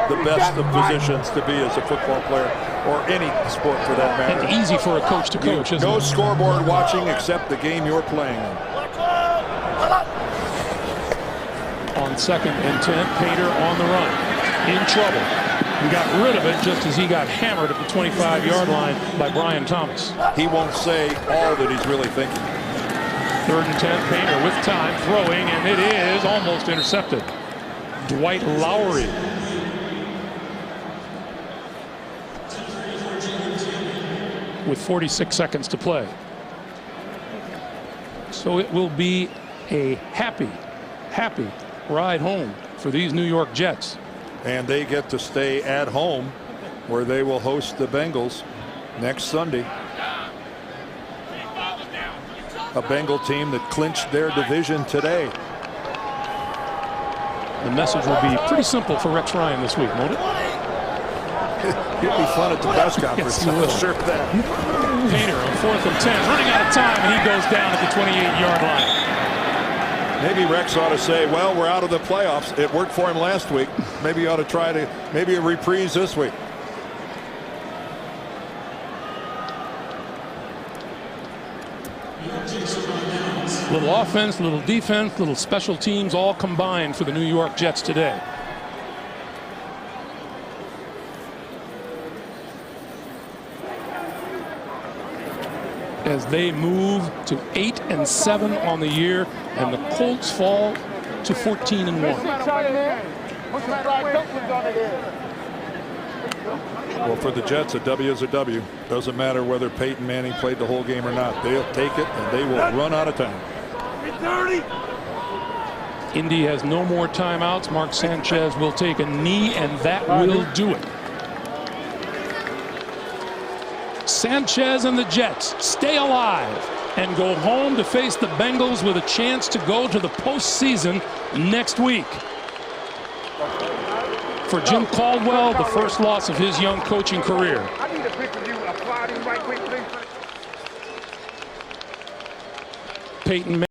the best of positions to be as a football player, or any sport for that matter. And easy for a coach to coach, isn't it? No scoreboard watching except the game you're playing in. On 2nd and 10, Painter on the run. In trouble. He got rid of it just as he got hammered at the 25-yard line by Brian Thomas. He won't say all that he's really thinking. 3rd and 10, Painter with time, throwing, and it is almost intercepted. Dwight Lowry. With 46 seconds to play. So it will be a happy ride home for these New York Jets. And they get to stay at home, where they will host the Bengals next Sunday. A Bengal team that clinched their division today. The message will be pretty simple for Rex Ryan this week, won't it? He'll be fun at the press conference. Yes, he will. Sure that. Painter on 4th and 10, running out of time, and he goes down at the 28-yard line. Maybe Rex ought to say, well, we're out of the playoffs. It worked for him last week. Maybe you ought to try to, maybe a reprise this week. Little offense, little defense, little special teams all combined for the New York Jets today. As they move to 8-7 on the year, and the Colts fall to 14-1. Well, for the Jets, a W is a W. Doesn't matter whether Peyton Manning played the whole game or not. They'll take it, and they will run out of time. Indy has no more timeouts. Mark Sanchez will take a knee, and that will do it. Sanchez and the Jets stay alive and go home to face the Bengals with a chance to go to the postseason next week. For Jim Caldwell, the first loss of his young coaching career. I need a picture of you applauding right quick, please. Peyton